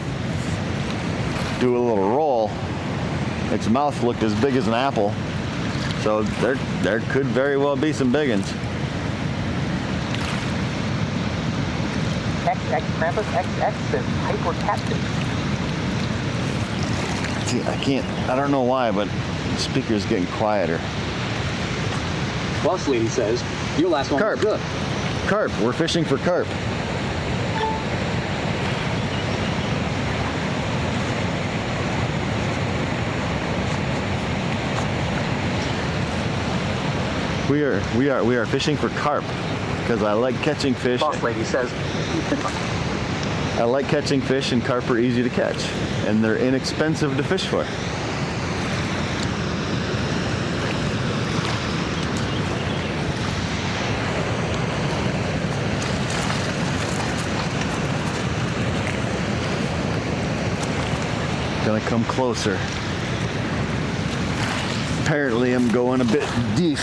Speaker 2: do a little roll, its mouth looked as big as an apple. So there could very well be some big ones.
Speaker 1: XX Krampus XX says hyper catfish.
Speaker 2: See, I don't know why, but the speaker's getting quieter.
Speaker 1: Boss lady says, your last one
Speaker 2: Carp.
Speaker 1: was good.
Speaker 2: Carp, we're fishing for carp. We are fishing for carp because I like catching fish.
Speaker 1: Boss lady says,
Speaker 2: I like catching fish, and carp are easy to catch, and they're inexpensive to fish for. Gonna come closer. Apparently I'm going a bit deep.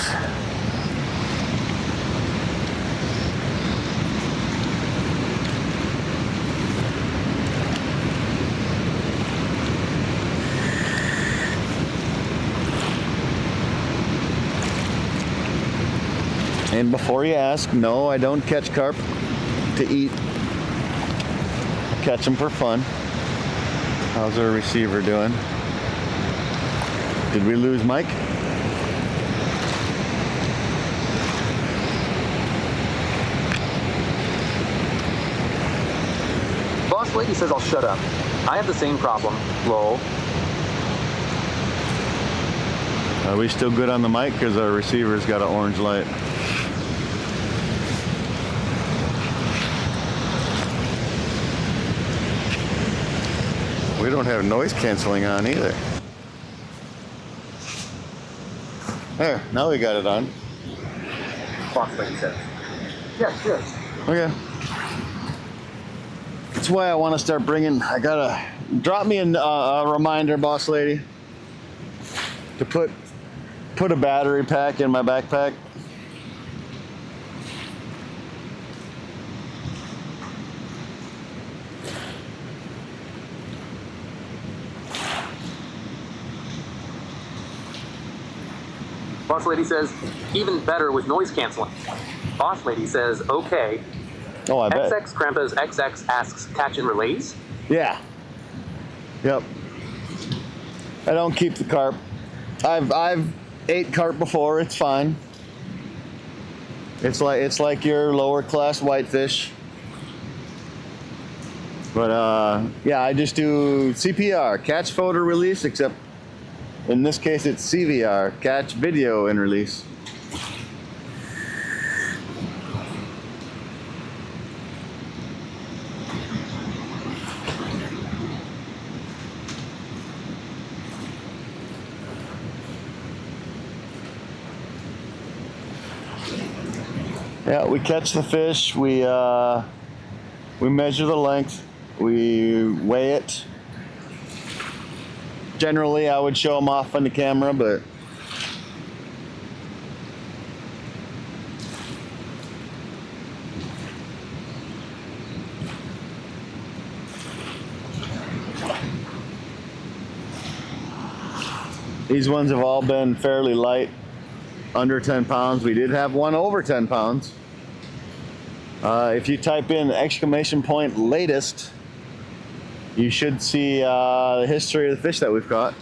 Speaker 2: And before you ask, no, I don't catch carp to eat. I catch them for fun. How's our receiver doing? Did we lose Mike?
Speaker 1: Boss lady says I'll shut up. I have the same problem. Lol.
Speaker 2: Are we still good on the mic? Because our receiver's got an orange light. We don't have noise canceling on either. There, now we got it on.
Speaker 1: Boss lady says. Yes, yes.
Speaker 2: Okay. That's why I want to start bringing. I gotta drop me a reminder, boss lady, to put a battery pack in my backpack.
Speaker 1: Boss lady says, even better with noise canceling. Boss lady says, okay.
Speaker 2: Oh, I bet.
Speaker 1: XX Krampus XX asks, catch and relays?
Speaker 2: Yeah. Yep. I don't keep the carp. I've ate carp before. It's fine. It's like your lower class whitefish. But yeah, I just do CPR, catch, photo, release, except in this case it's CVR, catch, video, and release. Yeah, we catch the fish, we measure the length, we weigh it. Generally, I would show them off on the camera, but these ones have all been fairly light, under 10 pounds. We did have one over 10 pounds. If you type in exclamation point latest, you should see the history of the fish that we've caught.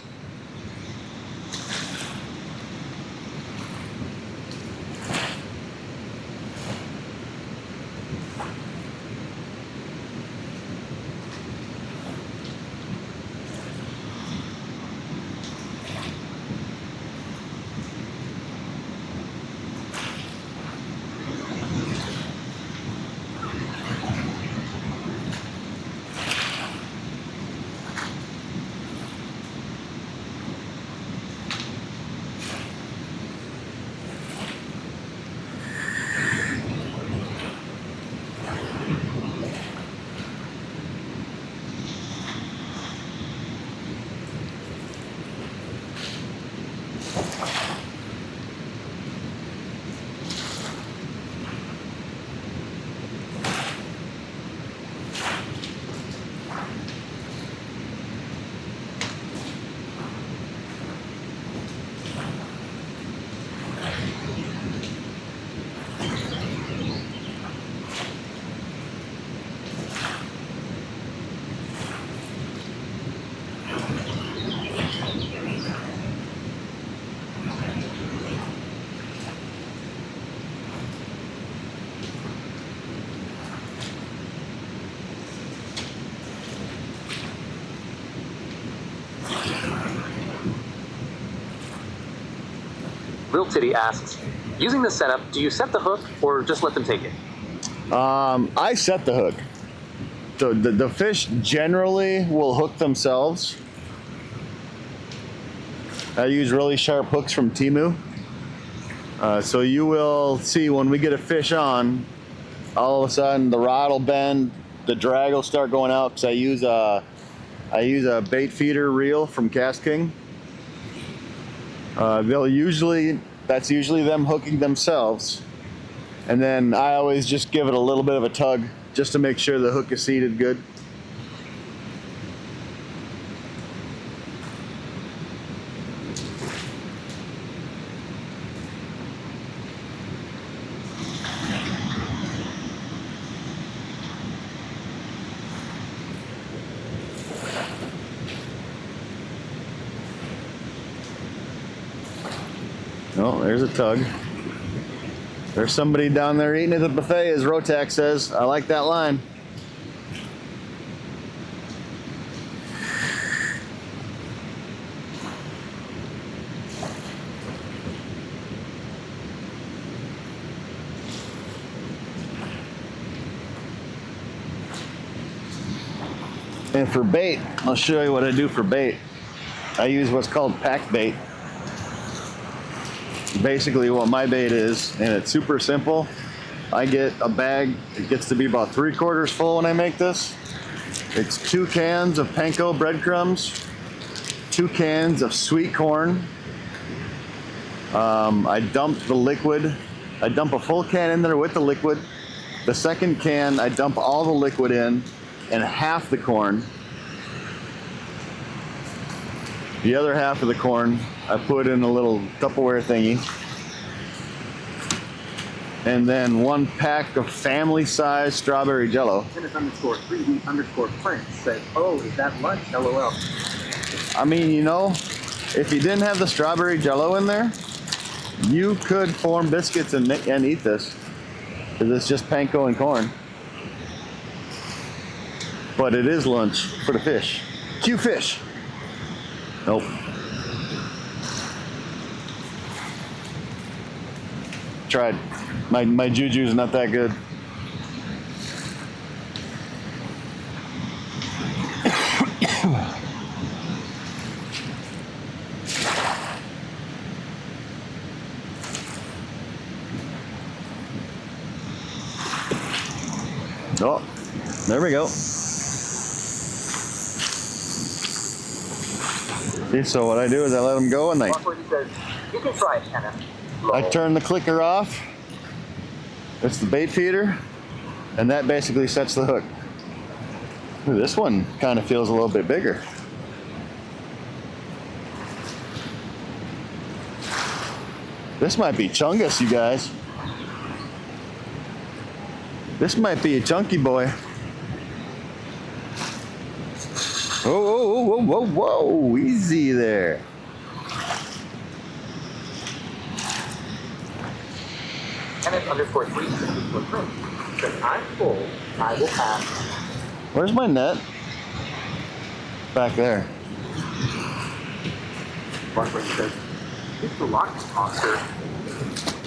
Speaker 1: Lil Titty asks, using this setup, do you set the hook or just let them take it?
Speaker 2: I set the hook. So the fish generally will hook themselves. I use really sharp hooks from Temu. So you will see when we get a fish on, all of a sudden the rod will bend, the drag will start going out, because I use a bait feeder reel from Cast King. That's usually them hooking themselves. And then I always just give it a little bit of a tug just to make sure the hook is seated good. Oh, there's a tug. There's somebody down there eating at the buffet, as Rotax says. I like that line. And for bait, I'll show you what I do for bait. I use what's called pack bait. Basically what my bait is, and it's super simple. I get a bag, it gets to be about 3/4 full when I make this. It's 2 cans of panko breadcrumbs, 2 cans of sweet corn. I dump the liquid. I dump a full can in there with the liquid. The second can, I dump all the liquid in and half the corn. The other half of the corn, I put in a little Tupperware thingy. And then 1 pack of family-sized strawberry jello.
Speaker 1: Tennis_3D_Prince says, oh, is that lunch? LOL.
Speaker 2: I mean, you know, if you didn't have the strawberry jello in there, you could form biscuits and eat this. Because it's just panko and corn. But it is lunch for the fish. Cue fish. Nope. Tried. My juju's not that good. Oh, there we go. See, so what I do is I let them go and
Speaker 1: You can try it, Kenneth.
Speaker 2: I turn the clicker off. It's the bait feeder, and that basically sets the hook. Ooh, this one kind of feels a little bit bigger. This might be chungus, you guys. This might be a chunky boy. Whoa, whoa, whoa, whoa, whoa, easy there.
Speaker 1: Tennis_3D_Prince says, I'm full, I will pass.
Speaker 2: Where's my net? Back there.
Speaker 1: Barkley says, it's the largest monster.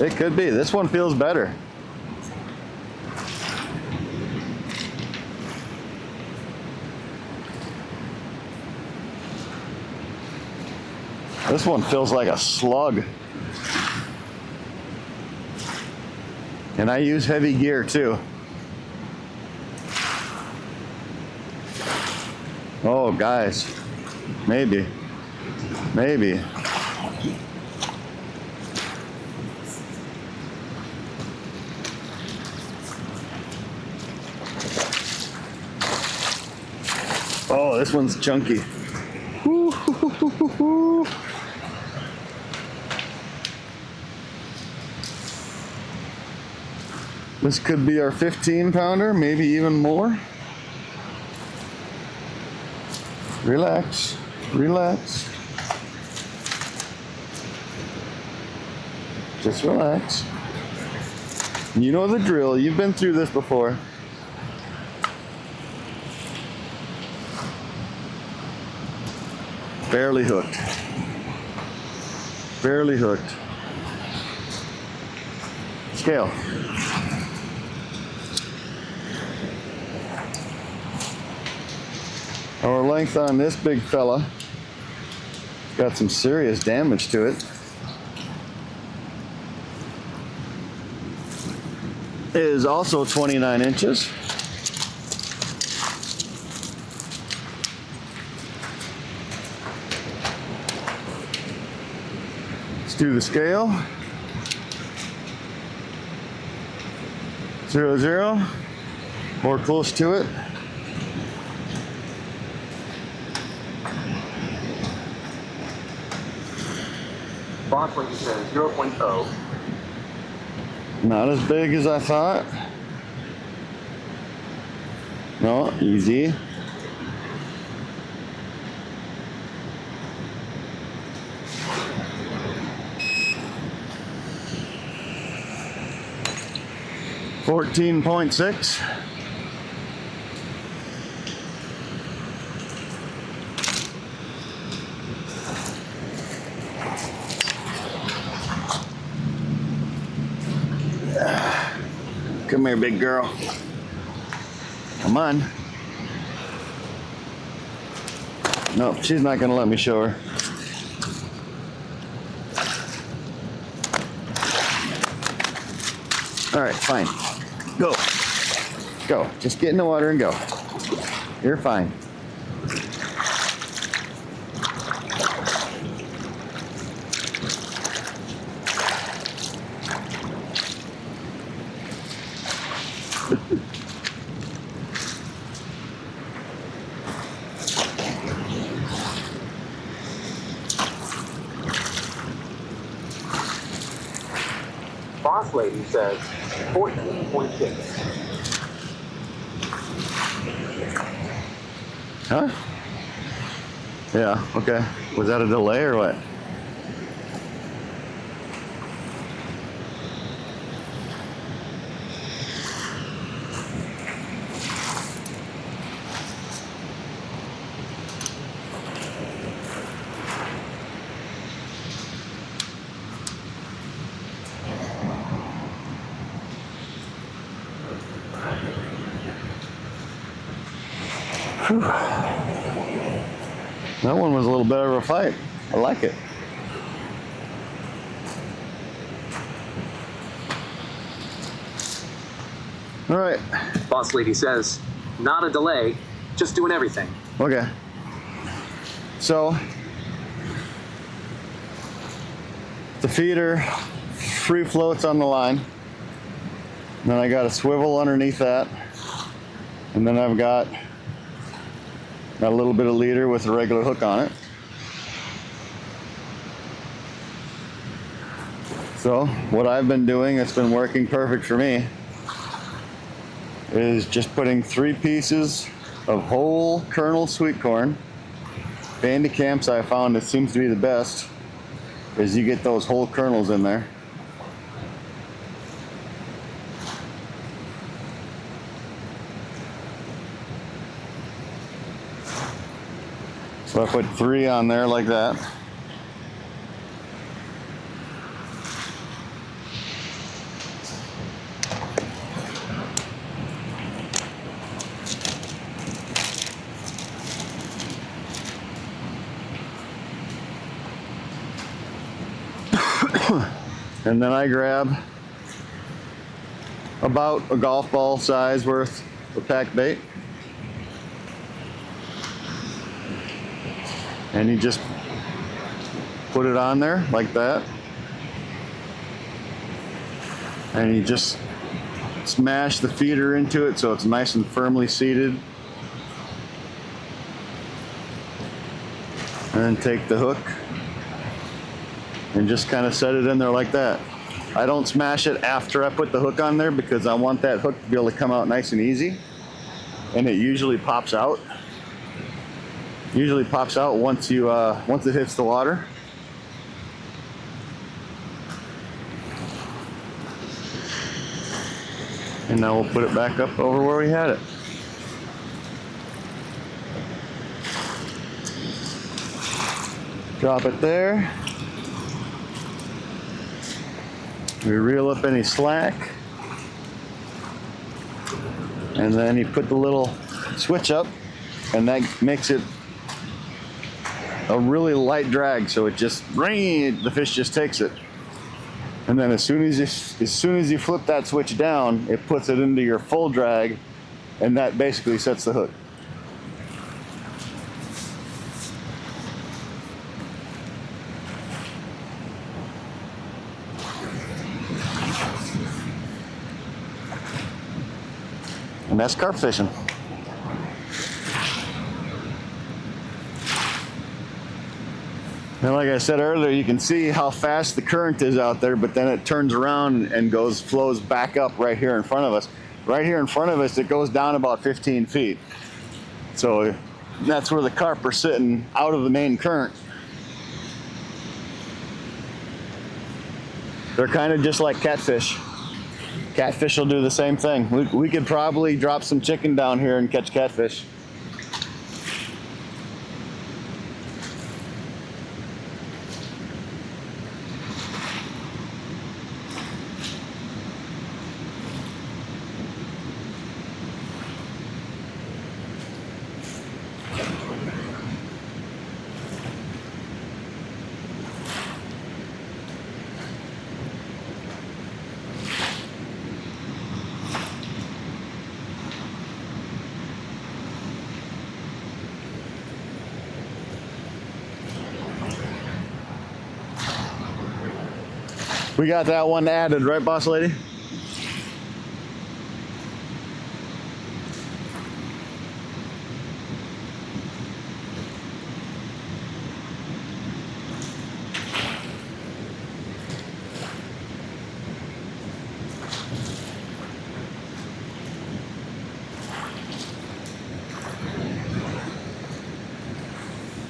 Speaker 2: It could be. This one feels better. This one feels like a slug. And I use heavy gear too. Oh, guys. Maybe. Maybe. Oh, this one's chunky. Woo-hoo-hoo-hoo-hoo. This could be our 15-pounder, maybe even more. Relax, relax. Just relax. You know the drill, you've been through this before. Barely hooked. Barely hooked. Scale. Our length on this big fella got some serious damage to it. Is also 29 inches. Let's do the scale. 0, 0. More close to it.
Speaker 1: Barkley says 0.0.
Speaker 2: Not as big as I thought. No, easy. 14.6. Come here, big girl. Come on. Nope, she's not gonna let me show her. All right, fine. Go. Go. Just get in the water and go. You're fine.
Speaker 1: Boss lady says 14.6.
Speaker 2: Huh? Yeah, okay. Was that a delay or what? Whew. That one was a little bit of a fight. I like it. All right.
Speaker 1: Boss lady says, not a delay, just doing everything.
Speaker 2: Okay. So the feeder free floats on the line. And then I got a swivel underneath that. And then I've got a little bit of leader with a regular hook on it. So what I've been doing that's been working perfect for me is just putting 3 pieces of whole kernel sweet corn. Bandy camps I found it seems to be the best is you get those whole kernels in there. So I put 3 on there like that. And then I grab about a golf ball size worth of packed bait. And you just put it on there like that. And you just smash the feeder into it so it's nice and firmly seated. And then take the hook and just kind of set it in there like that. I don't smash it after I put the hook on there because I want that hook to be able to come out nice and easy. And it usually pops out. Usually pops out once it hits the water. And now we'll put it back up over where we had it. Drop it there. We reel up any slack. And then you put the little switch up, and that makes it a really light drag, so it just the fish just takes it. And then as soon as you flip that switch down, it puts it into your full drag, and that basically sets the hook. And that's carp fishing. And like I said earlier, you can see how fast the current is out there, but then it turns around and flows back up right here in front of us. Right here in front of us, it goes down about 15 feet. So that's where the carp are sitting out of the main current. They're kind of just like catfish. Catfish will do the same thing. We could probably drop some chicken down here and catch catfish. We got that one added, right, boss lady?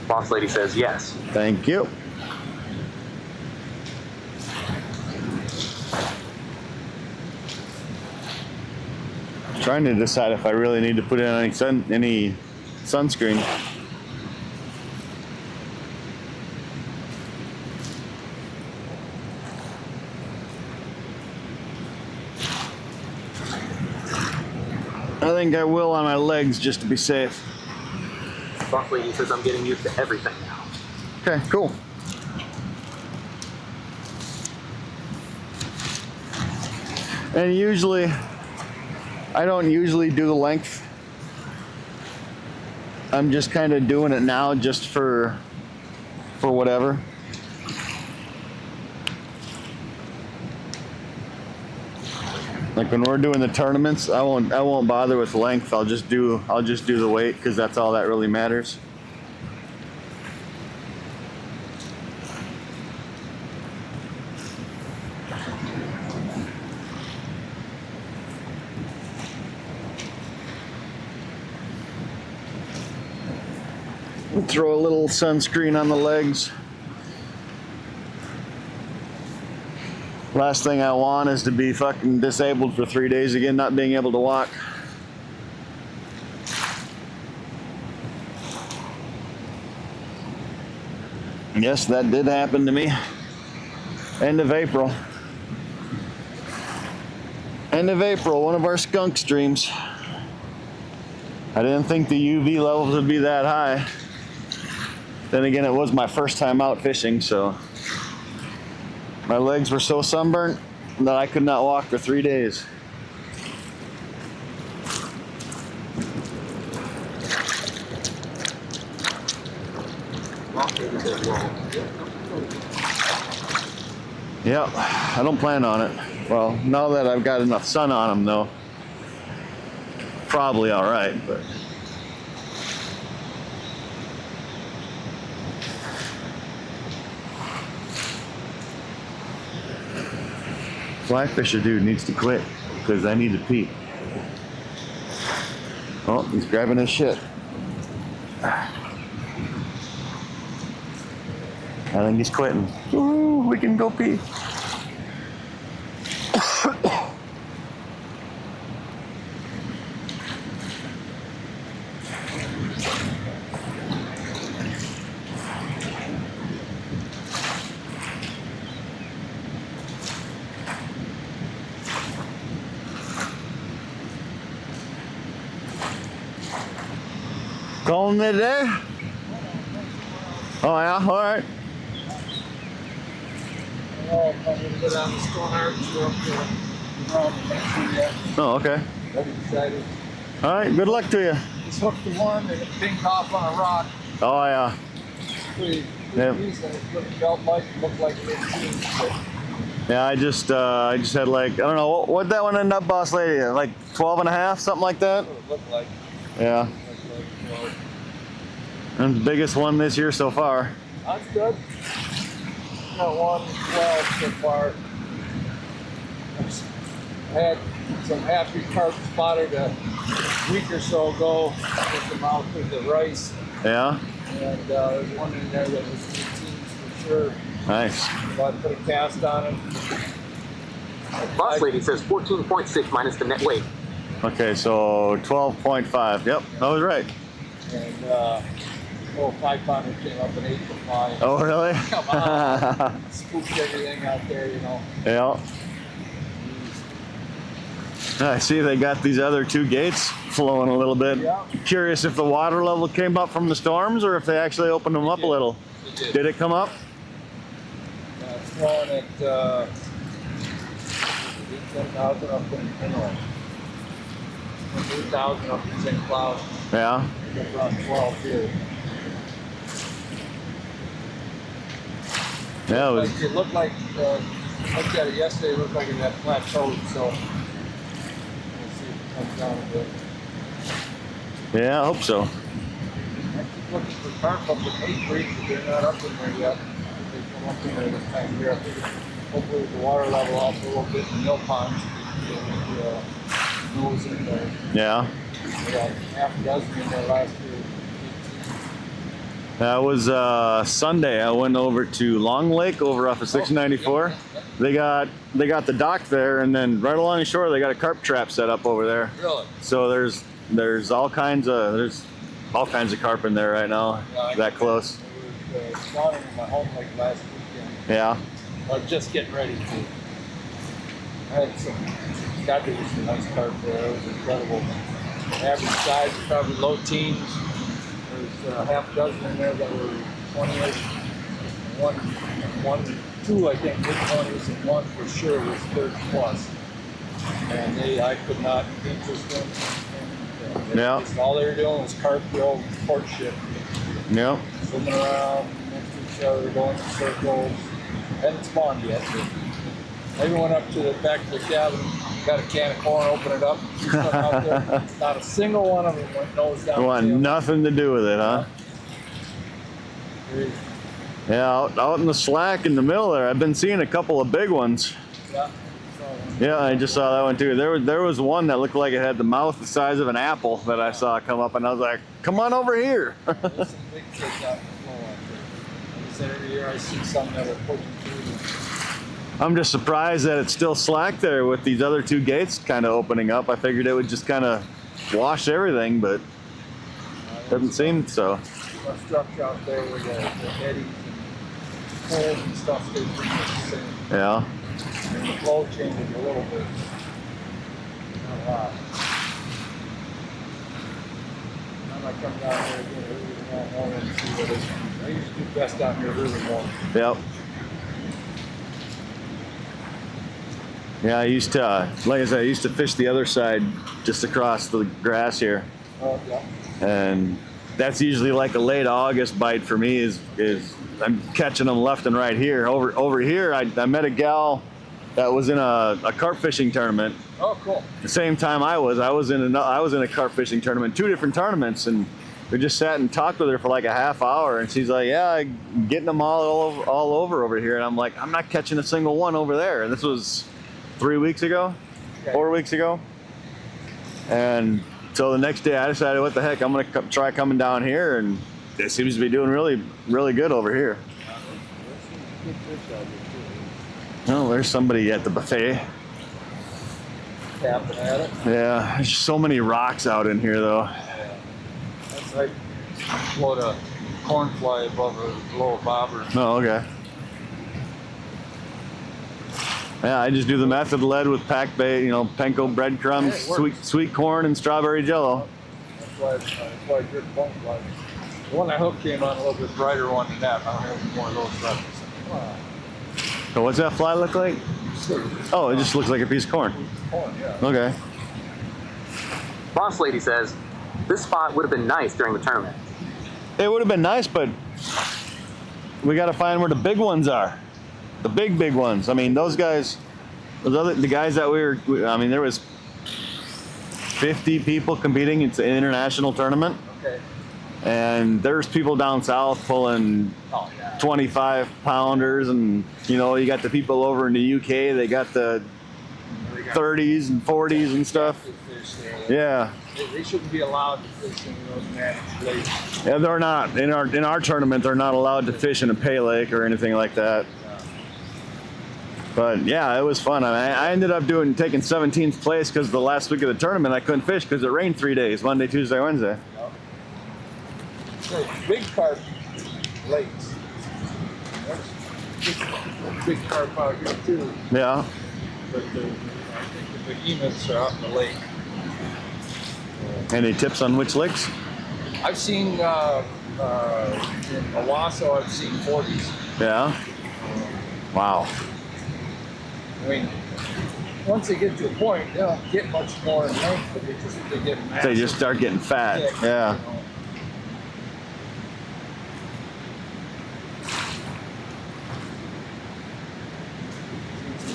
Speaker 1: Boss lady says yes.
Speaker 2: Thank you. Trying to decide if I really need to put in any sunscreen. I think I will on my legs just to be safe.
Speaker 1: Boss lady says I'm getting used to everything now.
Speaker 2: Okay, cool. And usually, I don't usually do the length. I'm just kind of doing it now just for whatever. Like when we're doing the tournaments, I won't bother with length. I'll just do the weight because that's all that really matters. Throw a little sunscreen on the legs. Last thing I want is to be fucking disabled for 3 days again, not being able to walk. Yes, that did happen to me. End of April. End of April, one of our skunk streams. I didn't think the UV levels would be that high. Then again, it was my first time out fishing, so my legs were so sunburnt that I could not walk for 3 days. Yep, I don't plan on it. Well, now that I've got enough sun on them, though, probably all right, but. Fly fisher dude needs to quit because I need to pee. Oh, he's grabbing his shit. I think he's quitting. Ooh, we can go pee. Calling it a day? Oh yeah, all right. Oh, okay. All right, good luck to you.
Speaker 3: Just hooked the one and it pinged off on a rock.
Speaker 2: Oh yeah.
Speaker 3: Pretty
Speaker 2: Yep.
Speaker 3: decent. It felt like it looked like it was.
Speaker 2: Yeah, I just had like, I don't know, what that one end up, boss lady? Like 12 and a half, something like that?
Speaker 3: What it looked like.
Speaker 2: Yeah. And the biggest one this year so far.
Speaker 3: That's good. Got 112 so far. I had some happy carp spotted a week or so ago with them out through the rice.
Speaker 2: Yeah?
Speaker 3: And there's one in there that was 18s for sure.
Speaker 2: Nice.
Speaker 3: So I put a cast on it.
Speaker 1: Boss lady says 14.6 minus the net weight.
Speaker 2: Okay, so 12.5. Yep, I was right.
Speaker 3: And 5-pounder came up an 8 to 5.
Speaker 2: Oh, really?
Speaker 3: Come on. Spooked everything out there, you know.
Speaker 2: Yeah. I see they got these other two gates flowing a little bit.
Speaker 3: Yeah.
Speaker 2: Curious if the water level came up from the storms or if they actually opened them up a little. Did it come up?
Speaker 3: It's flowing at 10,000 up in Illinois. 8,000 up in St. Cloud.
Speaker 2: Yeah.
Speaker 3: Around 12 here.
Speaker 2: Yeah,
Speaker 3: It looked like, looked at it yesterday, it looked like it had plateaued, so we'll see if it comes down a bit.
Speaker 2: yeah, I hope so.
Speaker 3: I keep looking for carp up in 8 creeks, but they're not up in there yet. They come up in there this time of year. I think hopefully with the water level off a little bit in the mill ponds, nose in there.
Speaker 2: Yeah.
Speaker 3: We got half a dozen in there last year.
Speaker 2: That was Sunday. I went over to Long Lake over off of 694. They got the dock there, and then right along the shore they got a carp trap set up over there.
Speaker 3: Really?
Speaker 2: So there's all kinds of carp in there right now.
Speaker 3: Yeah,
Speaker 2: That close.
Speaker 3: It was spawning in my home lake last weekend.
Speaker 2: Yeah.
Speaker 3: I'm just getting ready to. I had some, God, there was some nice carp there. It was incredible. Average size was probably low teens. There's a half dozen in there that were 20-ish. Two, I think, mid-20s, and one for sure was 30 plus. And I could not interest them.
Speaker 2: Yeah.
Speaker 3: All they were doing was carp drill, courtship.
Speaker 2: Yep.
Speaker 3: Swimming around next to each other, going in circles. Hadn't spawned yet. I even went up to the back of the cabin, got a can of corn, opened it up, threw stuff out there. Not a single one of them went nose down.
Speaker 2: Want nothing to do with it, huh? Yeah, out in the slack in the middle there, I've been seeing a couple of big ones.
Speaker 3: Yeah.
Speaker 2: Yeah, I just saw that one too. There was one that looked like it had the mouth the size of an apple that I saw come up, and I was like, "Come on over here."
Speaker 3: There's some big kids out in the flow out there. Like I said, every year I see some that are pushing through.
Speaker 2: I'm just surprised that it's still slack there with these other two gates kind of opening up. I figured it would just kind of wash everything, but doesn't seem so.
Speaker 3: Too much structure out there with the eddies and holes and stuff. They pretty much the same.
Speaker 2: Yeah.
Speaker 3: And the flow changes a little bit. Not a lot. I might come down here again early tomorrow morning and see what it is. I usually do best down here early morning.
Speaker 2: Yep. Yeah, I used to, like I said, I used to fish the other side just across the grass here.
Speaker 3: Oh, yeah.
Speaker 2: And that's usually like a late August bite for me is I'm catching them left and right here. Over here, I met a gal that was in a carp fishing tournament.
Speaker 3: Oh, cool.
Speaker 2: The same time I was in a carp fishing tournament, 2 different tournaments, and we just sat and talked with her for like a half hour, and she's like, "Yeah, I'm getting them all over here," and I'm like, "I'm not catching a single one over there." And this was 3 weeks ago,
Speaker 3: Okay.
Speaker 2: 4 weeks ago, and so the next day I decided, what the heck, I'm gonna try coming down here, and it seems to be doing really, really good over here.
Speaker 3: Good fish out there,
Speaker 2: Oh, there's somebody at the buffet.
Speaker 3: too. Tapping at it.
Speaker 2: Yeah, there's so many rocks out in here though.
Speaker 3: That's like float a corn fly above a low bobber.
Speaker 2: Oh, okay. Yeah, I just do the method lead with packed bait, panko breadcrumbs,
Speaker 3: Yeah, it works.
Speaker 2: sweet corn, and strawberry jello.
Speaker 3: That's why I drip corn flies. The one I hooked came on a little bit brighter one than that. I don't have more of those left. Wow.
Speaker 2: So what's that fly look like? Oh, it just looks like a piece of corn.
Speaker 3: Corn, yeah.
Speaker 2: Okay.
Speaker 1: Boss lady says this spot would have been nice during the tournament.
Speaker 2: It would have been nice, but we got to find where the big ones are. The big ones. I mean, those guys, the guys that there was 50 people competing. It's an international tournament.
Speaker 3: Okay.
Speaker 2: And there's people down south pulling
Speaker 3: Oh, yeah.
Speaker 2: 25 pounders, and you got the people over in the UK, they got the 30s and 40s and stuff.
Speaker 3: Fish there.
Speaker 2: Yeah.
Speaker 3: They shouldn't be allowed to fish in those managed lakes.
Speaker 2: Yeah, they're not. In our tournament, they're not allowed to fish in a pay lake or anything like that. But yeah, it was fun. I ended up taking 17th place because the last week of the tournament I couldn't fish because it rained 3 days, Monday, Tuesday, Wednesday.
Speaker 3: There's big carp lakes. There's big carp out here too.
Speaker 2: Yeah.
Speaker 3: But I think the behemoths are out in the lake.
Speaker 2: Any tips on which lakes?
Speaker 3: I've seen in Owasso, I've seen 40s.
Speaker 2: Yeah. Wow.
Speaker 3: I mean, once they get to a point, they don't get much more in length, but they get massive.
Speaker 2: They just start getting fat.
Speaker 3: thick,
Speaker 2: Yeah.
Speaker 3: you know.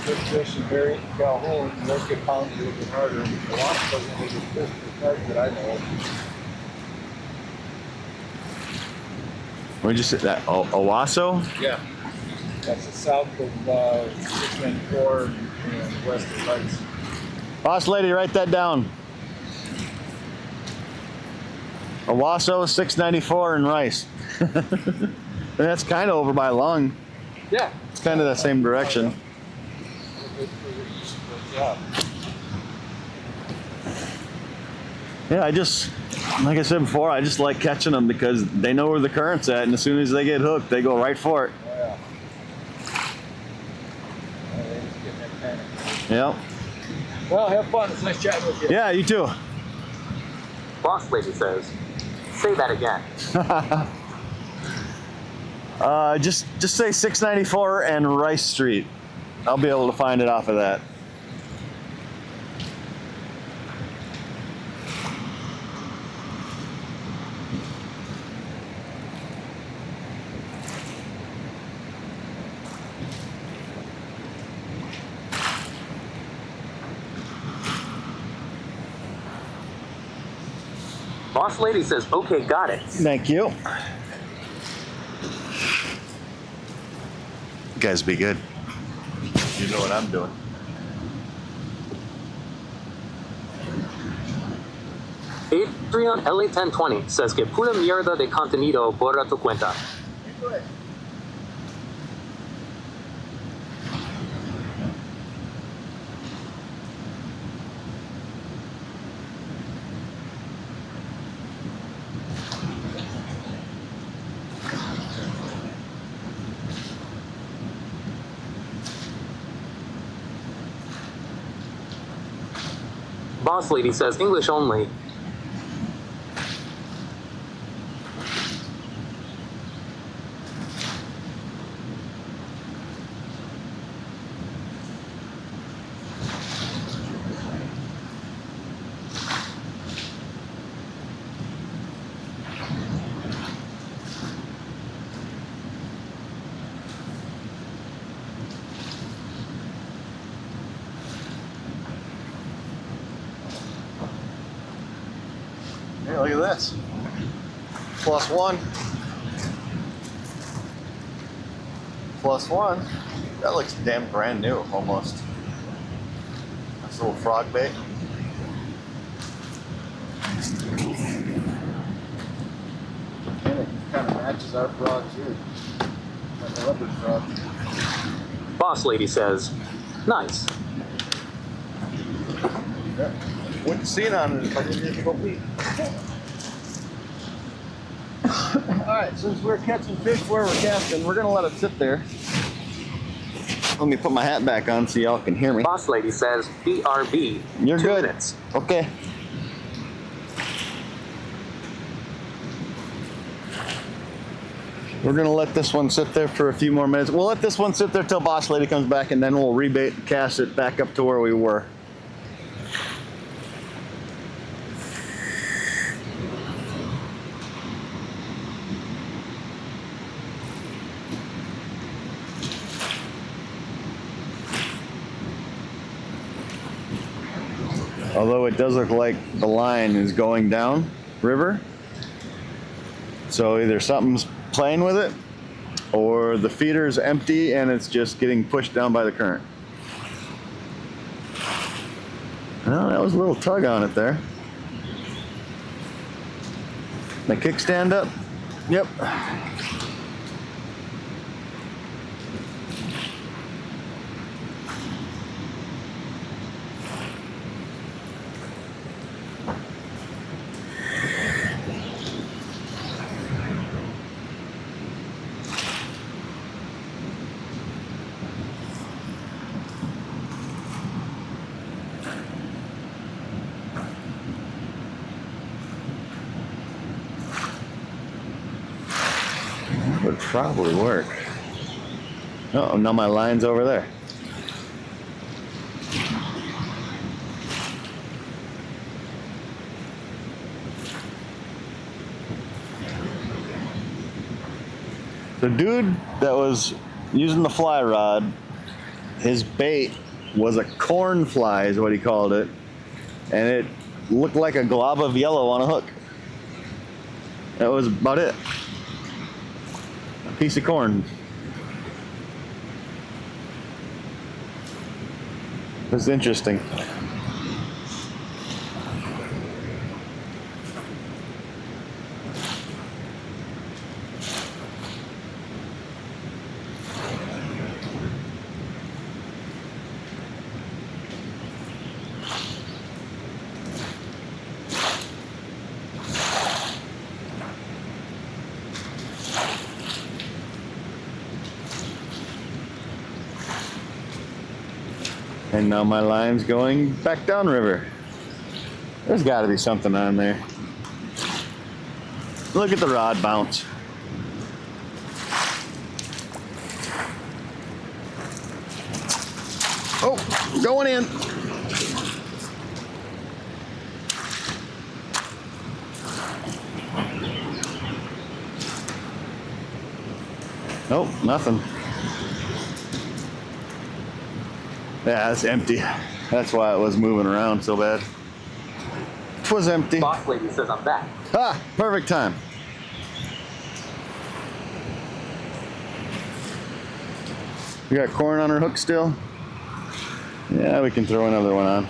Speaker 3: Good fish and Barry Calhoun, those get pounded a little bit harder. The Owasso doesn't really get fish as hard that I know of.
Speaker 2: Where'd you say that? Owasso?
Speaker 3: Yeah. That's the south of 694 and west of Lights.
Speaker 2: Boss lady, write that down. Owasso, 694 and Rice. And that's kind of over by Long.
Speaker 3: Yeah.
Speaker 2: It's kind of the same direction.
Speaker 3: A little bit further east, but yeah.
Speaker 2: Yeah, like I said before, I just like catching them because they know where the current's at, and as soon as they get hooked, they go right for it.
Speaker 3: Oh, yeah. They just get in that panic.
Speaker 2: Yep.
Speaker 3: Well, have fun. It's nice chatting with you.
Speaker 2: Yeah, you too.
Speaker 1: Boss lady says, say that again.
Speaker 2: Just say 694 and Rice Street. I'll be able to find it off of that.
Speaker 1: Boss lady says, okay, got it.
Speaker 2: Thank you. You guys be good. You know what I'm doing.
Speaker 1: Adrian LA1020 says que pura mierda de contenido por tu cuenta. Boss lady says English only.
Speaker 2: Hey, look at this. +1. +1. That looks damn brand new, almost. That's a little frog bait.
Speaker 3: And it kind of matches our frog too. Like a leopard frog.
Speaker 1: Boss lady says, nice.
Speaker 2: Yeah. Wouldn't see it on it if I didn't just go pee. Alright, since we're catching fish where we're casting, we're gonna let it sit there. Let me put my hat back on so y'all can hear me.
Speaker 1: Boss lady says, BRB.
Speaker 2: You're
Speaker 1: 2
Speaker 2: good.
Speaker 1: minutes.
Speaker 2: Okay. We're gonna let this one sit there for a few more minutes. We'll let this one sit there till Boss Lady comes back, and then we'll rebait and cast it back up to where we were. Although it does look like the line is going down river. So either something's playing with it or the feeder's empty and it's just getting pushed down by the current. Well, that was a little tug on it there. My kickstand up? Yep. would probably work. Oh, now my line's over there. The dude that was using the fly rod, his bait was a corn fly is what he called it. And it looked like a glob of yellow on a hook. That was about it. A piece of corn. It was interesting. And now my line's going back downriver. There's got to be something on there. Look at the rod bounce. Oh, going in. Nope, nothing. Yeah, it's empty. That's why it was moving around so bad. It was empty.
Speaker 1: Boss lady says I'm back.
Speaker 2: Ah, perfect time. We got corn on our hook still? Yeah, we can throw another one on.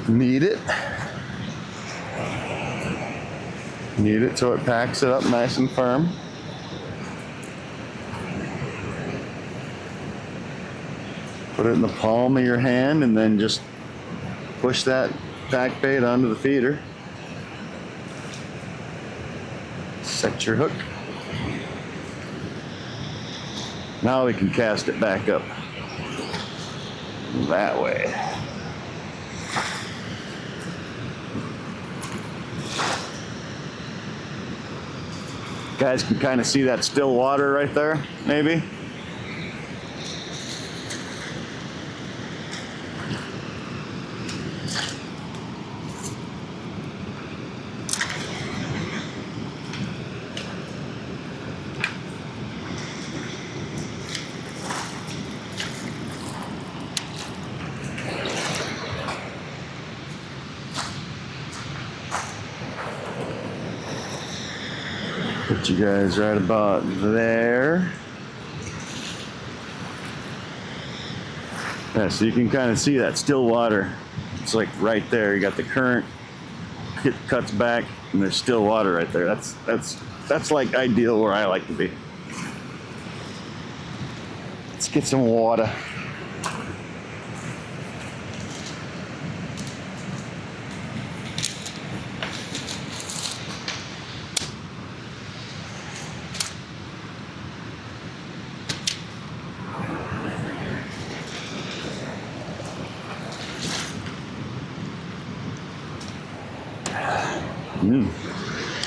Speaker 2: Knead it. Knead it so it packs it up nice and firm. Put it in the palm of your hand and then just push that pack bait onto the feeder. Set your hook. Now we can cast it back up that way. Guys can kind of see that still water right there, maybe. Put you guys right about there. Yeah, so you can kind of see that still water. It's like right there. You got the current, it cuts back, and there's still water right there. That's like ideal where I like to be. Let's get some water.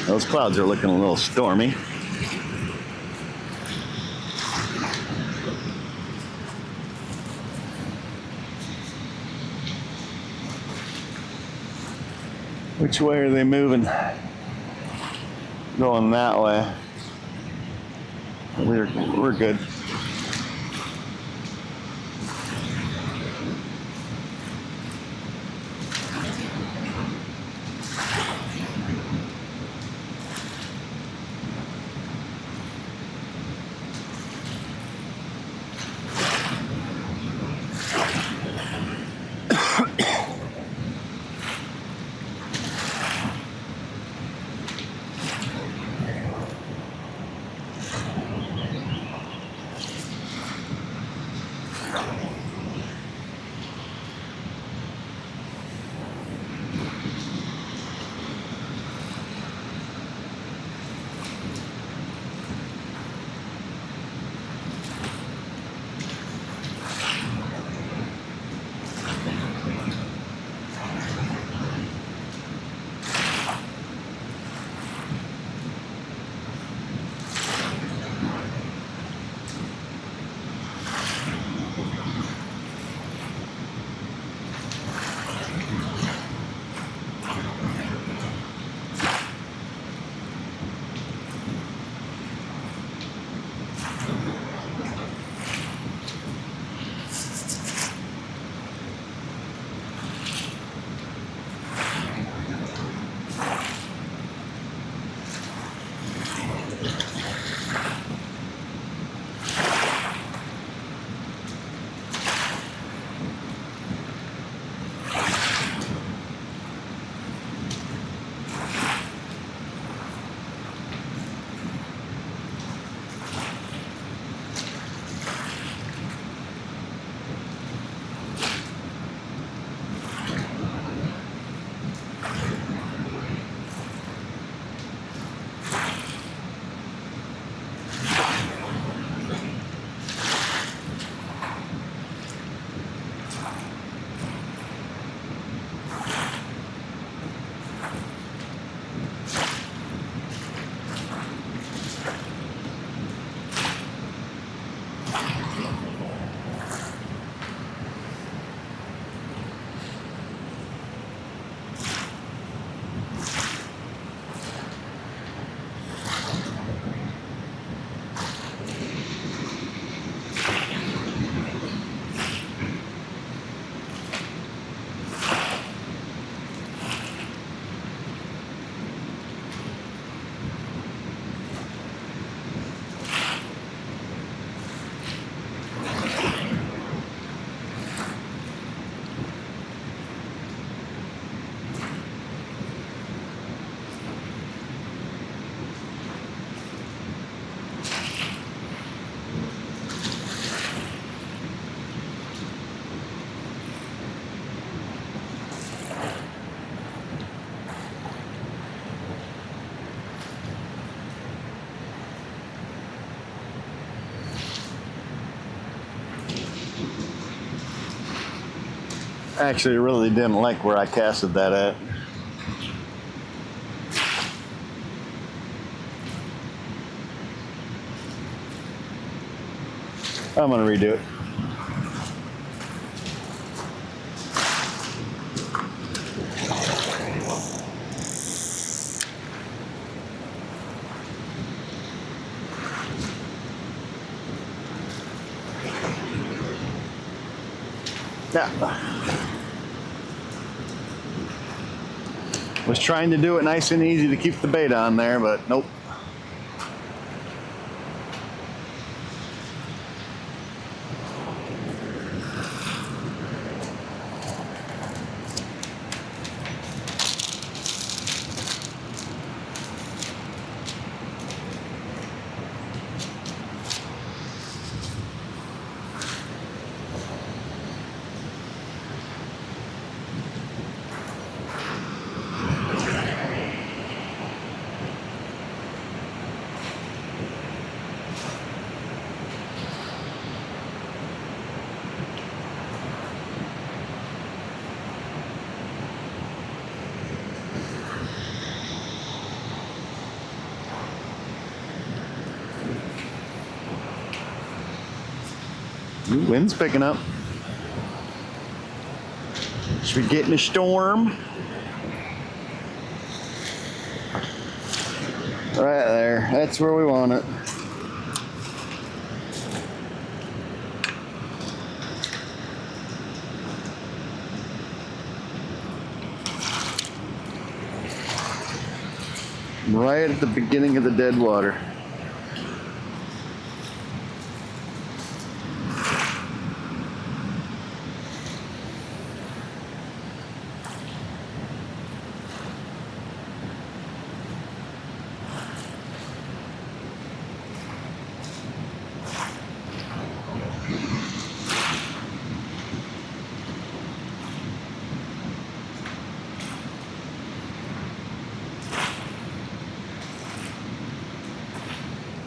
Speaker 2: Those clouds are looking a little stormy. Which way are they moving? Going that way. We're good. Actually, really didn't like where I casted that at. I'm gonna redo it. Yeah. Was trying to do it nice and easy to keep the bait on there, but nope. Ooh, wind's picking up. Should we get in a storm? Right there. That's where we want it. Right at the beginning of the dead water.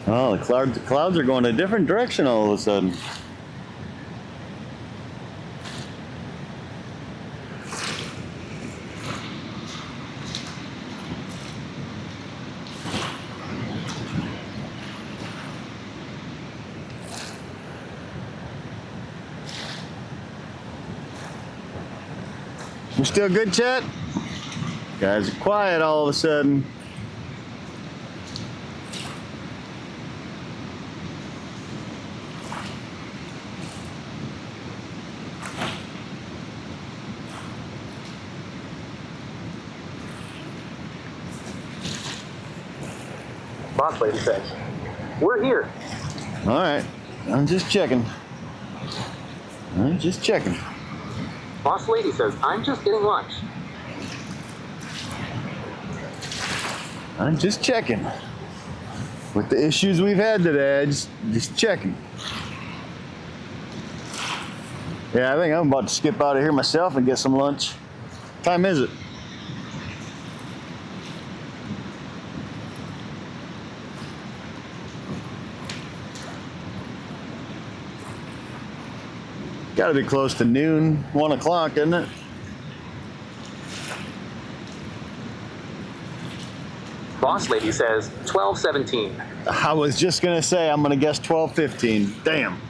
Speaker 2: Oh, the clouds are going a different direction all of a sudden. We're still good, Chet? Guys are quiet all of a sudden.
Speaker 1: Boss lady says, "We're here."
Speaker 2: All right, I'm just checking. I'm just checking.
Speaker 1: Boss lady says, "I'm just getting lunch."
Speaker 2: I'm just checking. With the issues we've had today, I just checking. Yeah, I think I'm about to skip out of here myself and get some lunch. What time is it? Got to be close to noon, 1 o'clock, isn't it?
Speaker 1: Boss lady says 12:17.
Speaker 2: I was just gonna say I'm gonna guess 12:15. Damn.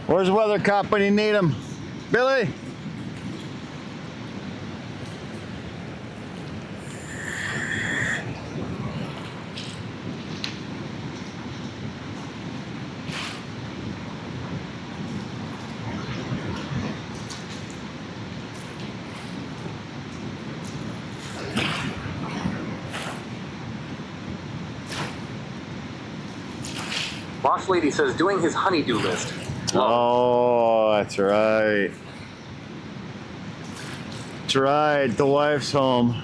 Speaker 2: Where's Weather Cop when you need him? Billy?
Speaker 1: Boss lady says doing his honeydew list.
Speaker 2: Oh, that's right. That's right. The wife's home.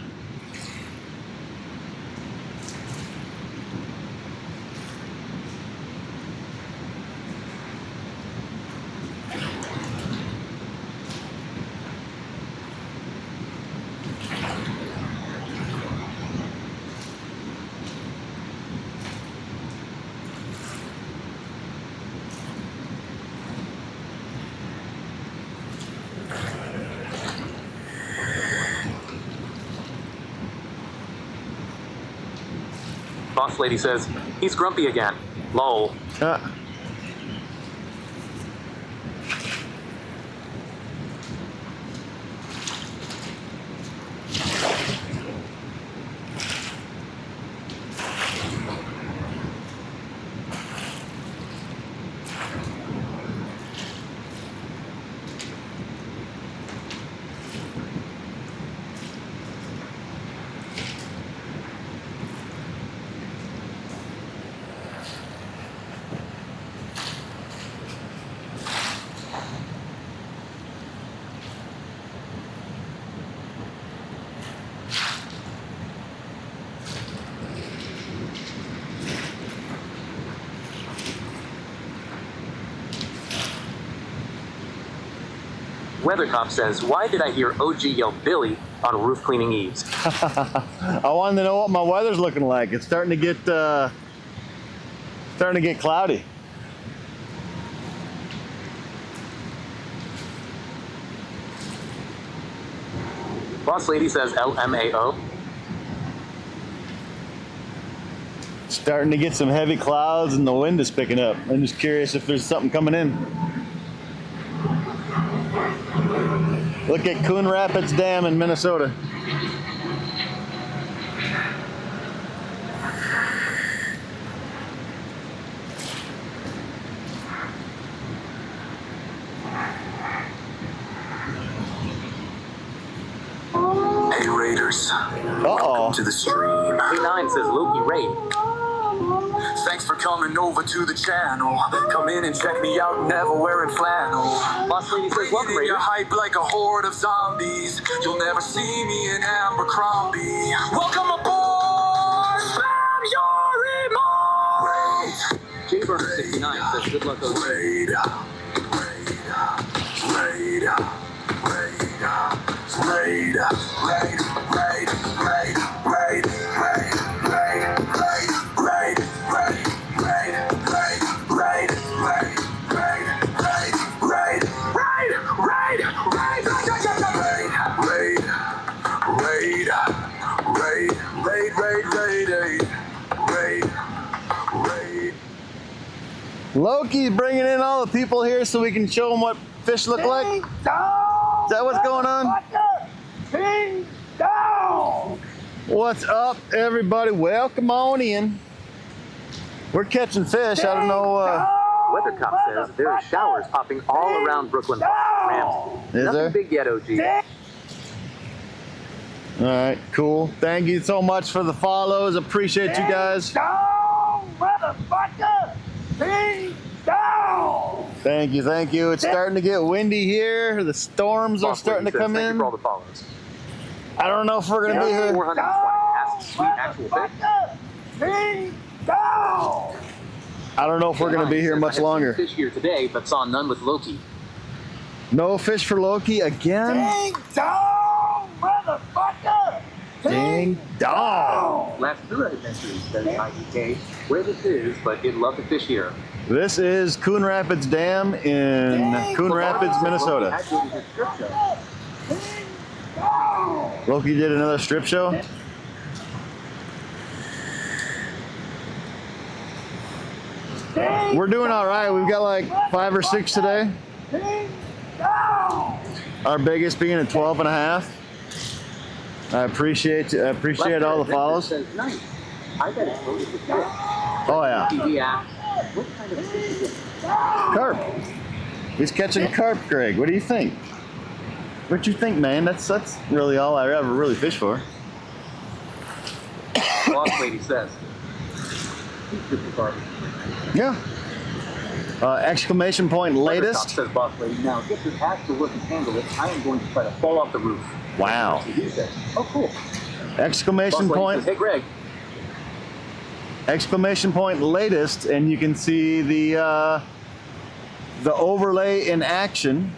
Speaker 1: Boss lady says he's grumpy again. Lol. Weather Cop says, why did I hear OG yell Billy on roof cleaning eaves?
Speaker 2: I wanted to know what my weather's looking like. It's starting to get cloudy.
Speaker 1: Boss lady says LMAO.
Speaker 2: Starting to get some heavy clouds and the wind is picking up. I'm just curious if there's something coming in. Look at Coon Rapids Dam in Minnesota.
Speaker 4: Hey Raiders,
Speaker 2: Uh-oh.
Speaker 4: to the stream.
Speaker 1: K9 says Loki raid.
Speaker 4: Thanks for coming over to the channel. Come in and check me out, never wearing flannel.
Speaker 1: Boss lady says welcome
Speaker 4: Breathing in your
Speaker 1: raiders.
Speaker 4: hype like a horde of zombies. You'll never see me in Abercrombie. Welcome aboard! Spam your emotes!
Speaker 1: Jburner69 says good luck OG.
Speaker 4: Raid,
Speaker 2: Loki's bringing in all the people here so we can show them what fish look like. Is that what's going on? What's up, everybody? Welcome on in. We're catching fish. I don't know.
Speaker 1: Weather Cop says there are showers popping all around Brooklyn Rams.
Speaker 2: Is
Speaker 1: Nothing
Speaker 2: there?
Speaker 1: big yet, OG.
Speaker 2: All right, cool. Thank you so much for the follows. Appreciate you guys. Thank you, thank you. It's starting to get windy here. The storms are
Speaker 1: Boss
Speaker 2: starting to
Speaker 1: lady says,
Speaker 2: come
Speaker 1: thank you
Speaker 2: in.
Speaker 1: for all the follows.
Speaker 2: I don't know if we're gonna be here.
Speaker 1: 420. Ask sweet actual fish.
Speaker 2: I don't know if we're gonna be here much longer.
Speaker 1: Fish here today, but saw none with Loki.
Speaker 2: No fish for Loki again? Ding dong!
Speaker 1: Last through adventures says IDK, where this is, but he'd love to fish here.
Speaker 2: This is Coon Rapids Dam in Coon Rapids, Minnesota. Loki did another strip show? We're doing all right. We've got like 5 or 6 today. Our biggest being a 12 and a half. I appreciate all the follows.
Speaker 1: Says, nice. I bet it's loaded with fish.
Speaker 2: Oh yeah.
Speaker 1: TV asks, what kind of fish is it?
Speaker 2: Carp. He's catching carp, Greg. What do you think? What you think, man? That's really all I ever really fish for.
Speaker 1: Boss lady says, he's good for carp.
Speaker 2: Yeah. Exclamation point latest.
Speaker 1: Says boss lady, now get this ass to work and handle it. I am going to try to fall off the roof.
Speaker 2: Wow.
Speaker 1: He says, oh cool.
Speaker 2: Exclamation
Speaker 1: Boss lady
Speaker 2: point.
Speaker 1: says, hey Greg.
Speaker 2: Exclamation point latest, and you can see the overlay in action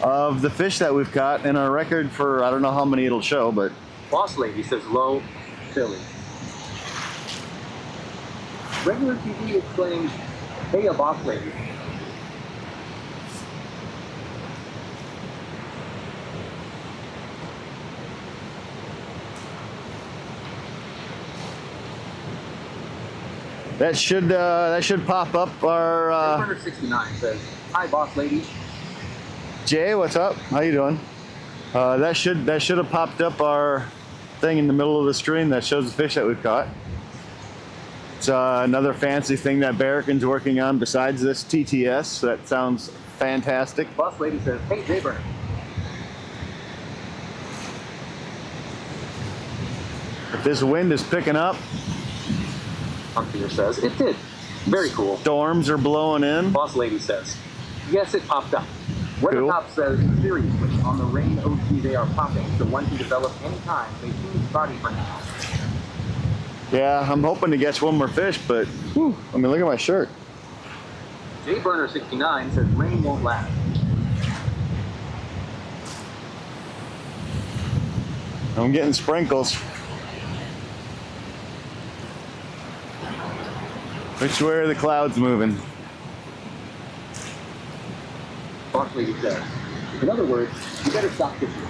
Speaker 2: of the fish that we've caught and our record for I don't know how many it'll show, but
Speaker 1: Boss lady says low Philly. Regular TV exclaims, hey a boss lady.
Speaker 2: that should pop up our
Speaker 1: 869 says, hi boss lady.
Speaker 2: Jay, what's up? How you doing? That should have popped up our thing in the middle of the stream that shows the fish that we've caught. It's another fancy thing that Barrican's working on besides this TTS. So that sounds fantastic.
Speaker 1: Boss lady says, hey Jayburn.
Speaker 2: If this wind is picking up,
Speaker 1: Hunter says, it did. Very cool.
Speaker 2: storms are blowing in.
Speaker 1: Boss lady says, yes, it popped up.
Speaker 2: Cool.
Speaker 1: Weathertop says, seriously, on the rain OT they are popping. The one can develop anytime. They seem spotty for now.
Speaker 2: Yeah, I'm hoping to catch one more fish, but whew, I mean, look at my shirt.
Speaker 1: Jburner69 says, rain won't last.
Speaker 2: I'm getting sprinkles. Which way are the clouds moving?
Speaker 1: Boss lady says, in other words, you better stop fishing.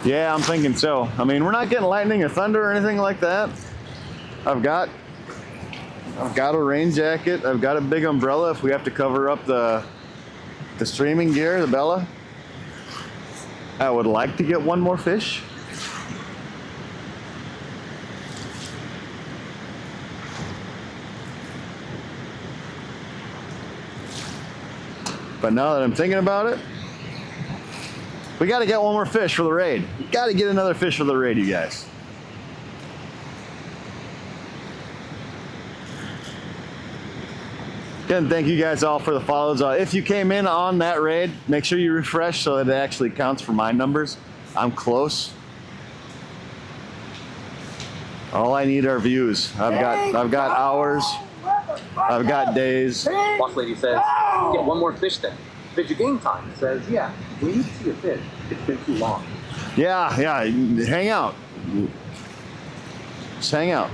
Speaker 2: Yeah, I'm thinking so. I mean, we're not getting lightning or thunder or anything like that. I've got a rain jacket. I've got a big umbrella if we have to cover up the streaming gear, the Bella. I would like to get one more fish. But now that I'm thinking about it, we got to get one more fish for the raid. We got to get another fish for the raid, you guys. Again, thank you guys all for the follows. If you came in on that raid, make sure you refresh so that it actually counts for my numbers. I'm close. All I need are views. I've got hours. I've got days.
Speaker 1: Boss lady says, get one more fish then. Fish game time says, yeah, we need to see a fish. It's been too long.
Speaker 2: Yeah, hang out. Just hang out.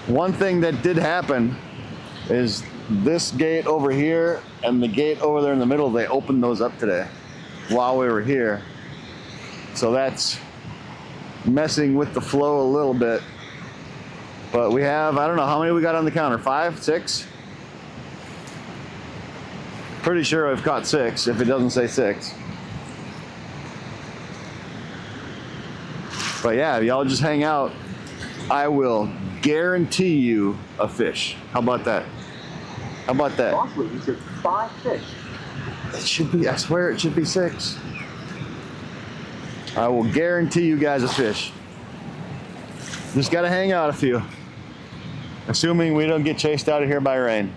Speaker 2: One thing that did happen is this gate over here and the gate over there in the middle, they opened those up today while we were here. So that's messing with the flow a little bit. But we have, I don't know, how many we got on the counter? 5, 6? Pretty sure I've caught 6, if it doesn't say 6. But yeah, if y'all just hang out, I will guarantee you a fish. How about that? How about that?
Speaker 1: Boss lady says 5 fish.
Speaker 2: It should be, I swear it should be 6. I will guarantee you guys a fish. Just gotta hang out a few. Assuming we don't get chased out of here by rain.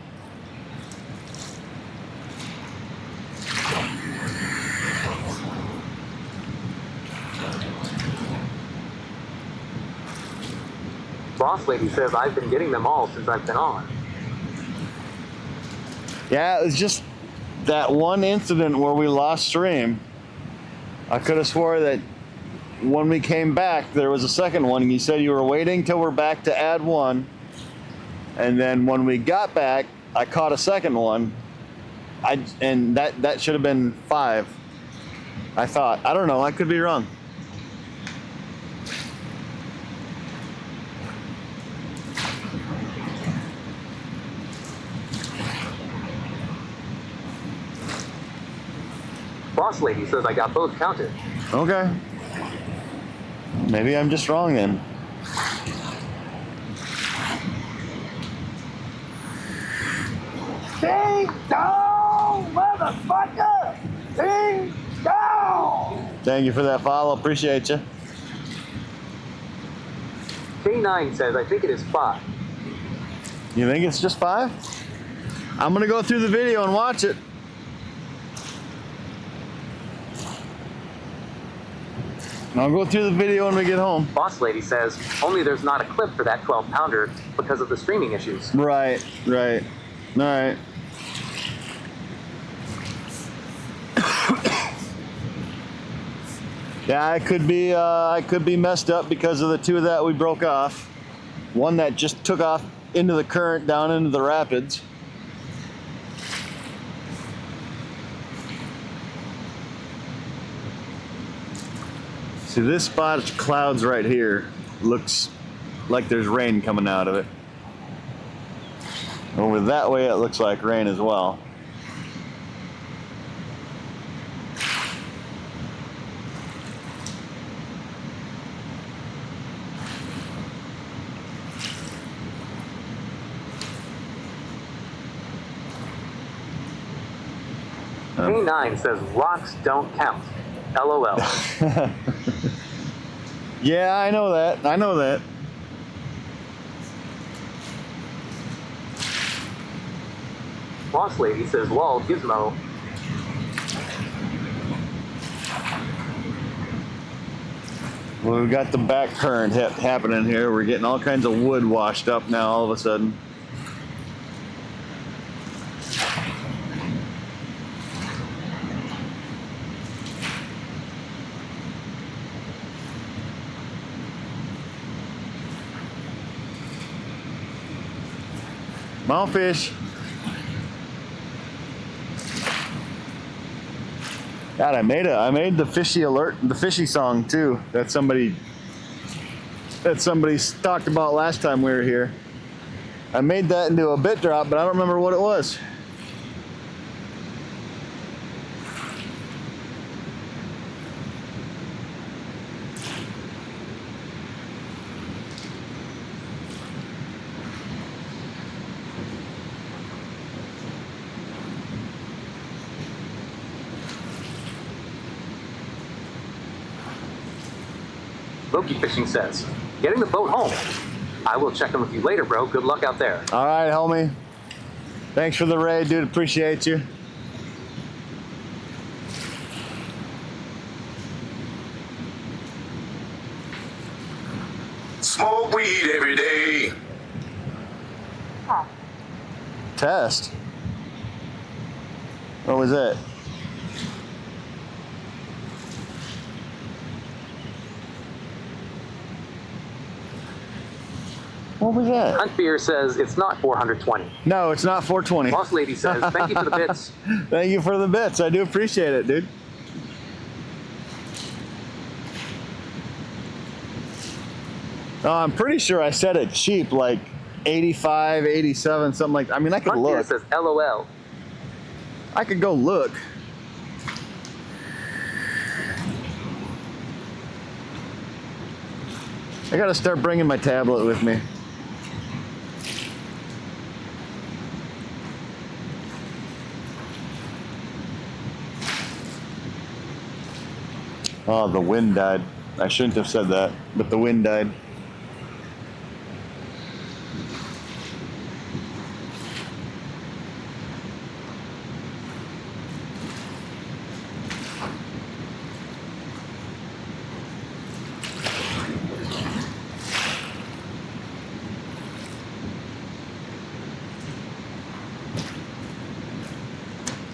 Speaker 1: Boss lady says, I've been getting them all since I've been on.
Speaker 2: Yeah, it's just that one incident where we lost stream. I could have swore that when we came back, there was a second one, and you said you were waiting till we're back to add one. And then when we got back, I caught a second one. And that should have been 5. I thought. I don't know. I could be wrong.
Speaker 1: Boss lady says I got both counted.
Speaker 2: Okay. Maybe I'm just wrong then.
Speaker 3: Ding dong, motherfucker! Ding dong!
Speaker 2: Thank you for that follow. Appreciate you.
Speaker 1: K9 says I think it is 5.
Speaker 2: You think it's just 5? I'm gonna go through the video and watch it. I'll go through the video when we get home.
Speaker 1: Boss lady says only there's not a clip for that 12-pounder because of the streaming issues.
Speaker 2: Right, right. All right. Yeah, I could be messed up because of the two that we broke off. One that just took off into the current down into the rapids. See, this spot of clouds right here looks like there's rain coming out of it. Over that way it looks like rain as well.
Speaker 1: K9 says rocks don't count. LOL.
Speaker 2: Yeah, I know that. I know that.
Speaker 1: Boss lady says lol gizmo.
Speaker 2: Well, we've got the back current happening here. We're getting all kinds of wood washed up now all of a sudden. Come on, fish. God, I made the fishy alert, the fishy song too. That somebody talked about last time we were here. I made that into a bit drop, but I don't remember what it was.
Speaker 1: Loki Fishing says, getting the boat home. I will check in with you later, bro. Good luck out there.
Speaker 2: All right, homie. Thanks for the raid, dude. Appreciate you.
Speaker 4: Smoke weed every day.
Speaker 2: Test. What was that? What was that?
Speaker 1: Hunt Beer says it's not 420.
Speaker 2: No, it's not 420.
Speaker 1: Boss lady says, thank you for the bits.
Speaker 2: Thank you for the bits. I do appreciate it, dude. Oh, I'm pretty sure I said it cheap, like 85, 87, something like that. I mean, I could
Speaker 1: Hunt Beer
Speaker 2: look.
Speaker 1: says LOL.
Speaker 2: I could go look. I gotta start bringing my tablet with me. Oh, the wind died. I shouldn't have said that, but the wind died.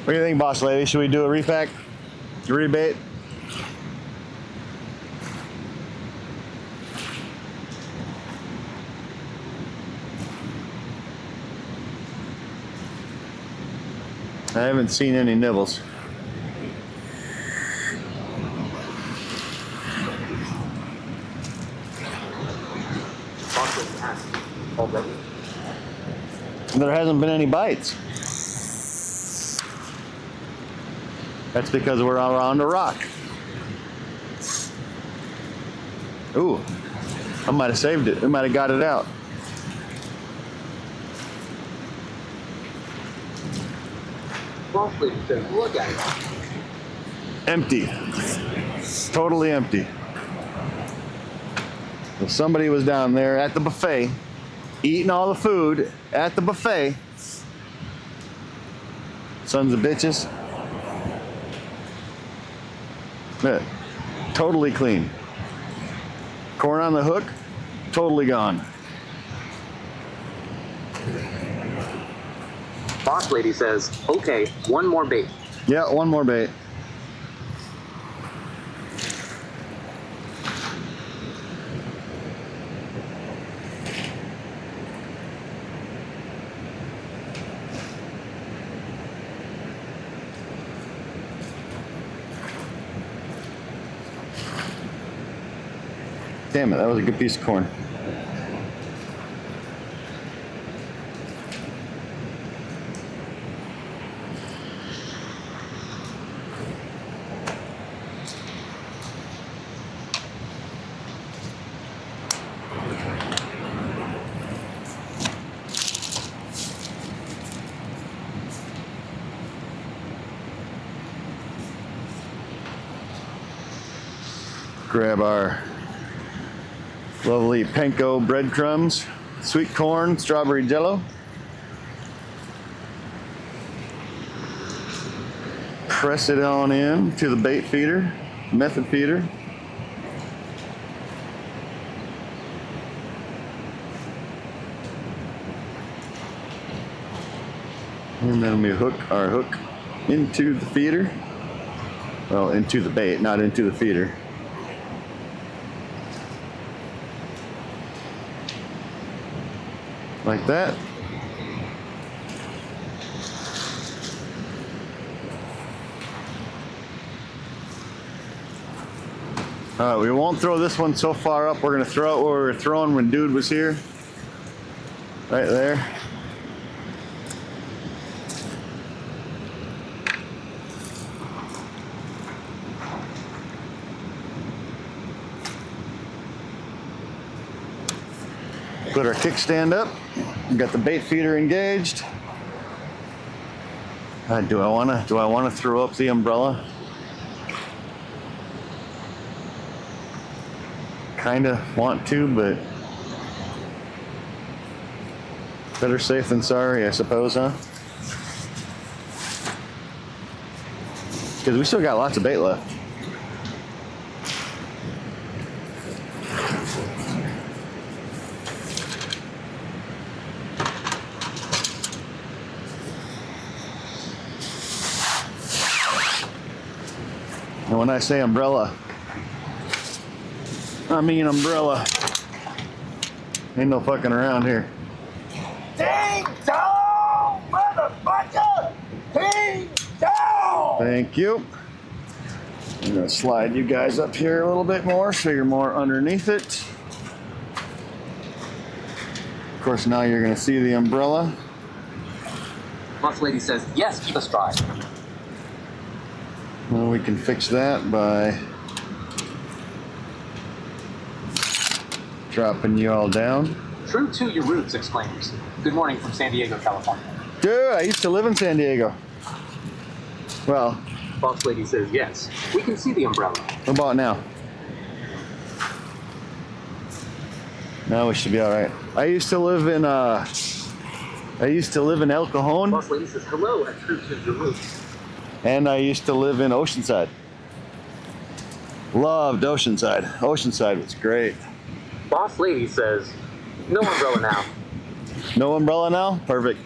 Speaker 2: What do you think, boss lady? Should we do a repack? Rebait? I haven't seen any nibbles.
Speaker 1: Boss lady asked already.
Speaker 2: There hasn't been any bites. That's because we're around a rock. Ooh, I might have saved it. I might have got it out.
Speaker 1: Boss lady says, look at it.
Speaker 2: Empty. Totally empty. So somebody was down there at the buffet, eating all the food at the buffet. Sons of bitches. Look, totally clean. Corn on the hook, totally gone.
Speaker 1: Boss lady says, okay, one more bait.
Speaker 2: Yeah, one more bait. Damn it, that was a good piece of corn. Grab our lovely panko breadcrumbs, sweet corn, strawberry jello. Press it on in to the bait feeder, method feeder. And then we hook our hook into the feeder. Well, into the bait, not into the feeder. Like that. We won't throw this one so far up. We're going to throw it where we were throwing when dude was here. Right there. Put our kickstand up. We've got the bait feeder engaged. Do I wanna throw up the umbrella? Kinda want to, but better safe than sorry, I suppose, huh? Because we still got lots of bait left. And when I say umbrella, I mean umbrella. Ain't no fucking around here.
Speaker 3: Ding dong, motherfucker! Ding dong!
Speaker 2: Thank you. I'm gonna slide you guys up here a little bit more so you're more underneath it. Of course, now you're gonna see the umbrella.
Speaker 1: Boss lady says, yes, keep us dry.
Speaker 2: Well, we can fix that by dropping you all down.
Speaker 1: True to your roots, exclaims. Good morning from San Diego, California.
Speaker 2: Dude, I used to live in San Diego. Well,
Speaker 1: Boss lady says, yes, we can see the umbrella.
Speaker 2: what about now? Now we should be all right. I used to live in El Cajon,
Speaker 1: Boss lady says, hello at True to your roots.
Speaker 2: and I used to live in Oceanside. Loved Oceanside. Oceanside was great.
Speaker 1: Boss lady says, no umbrella now.
Speaker 2: No umbrella now? Perfect.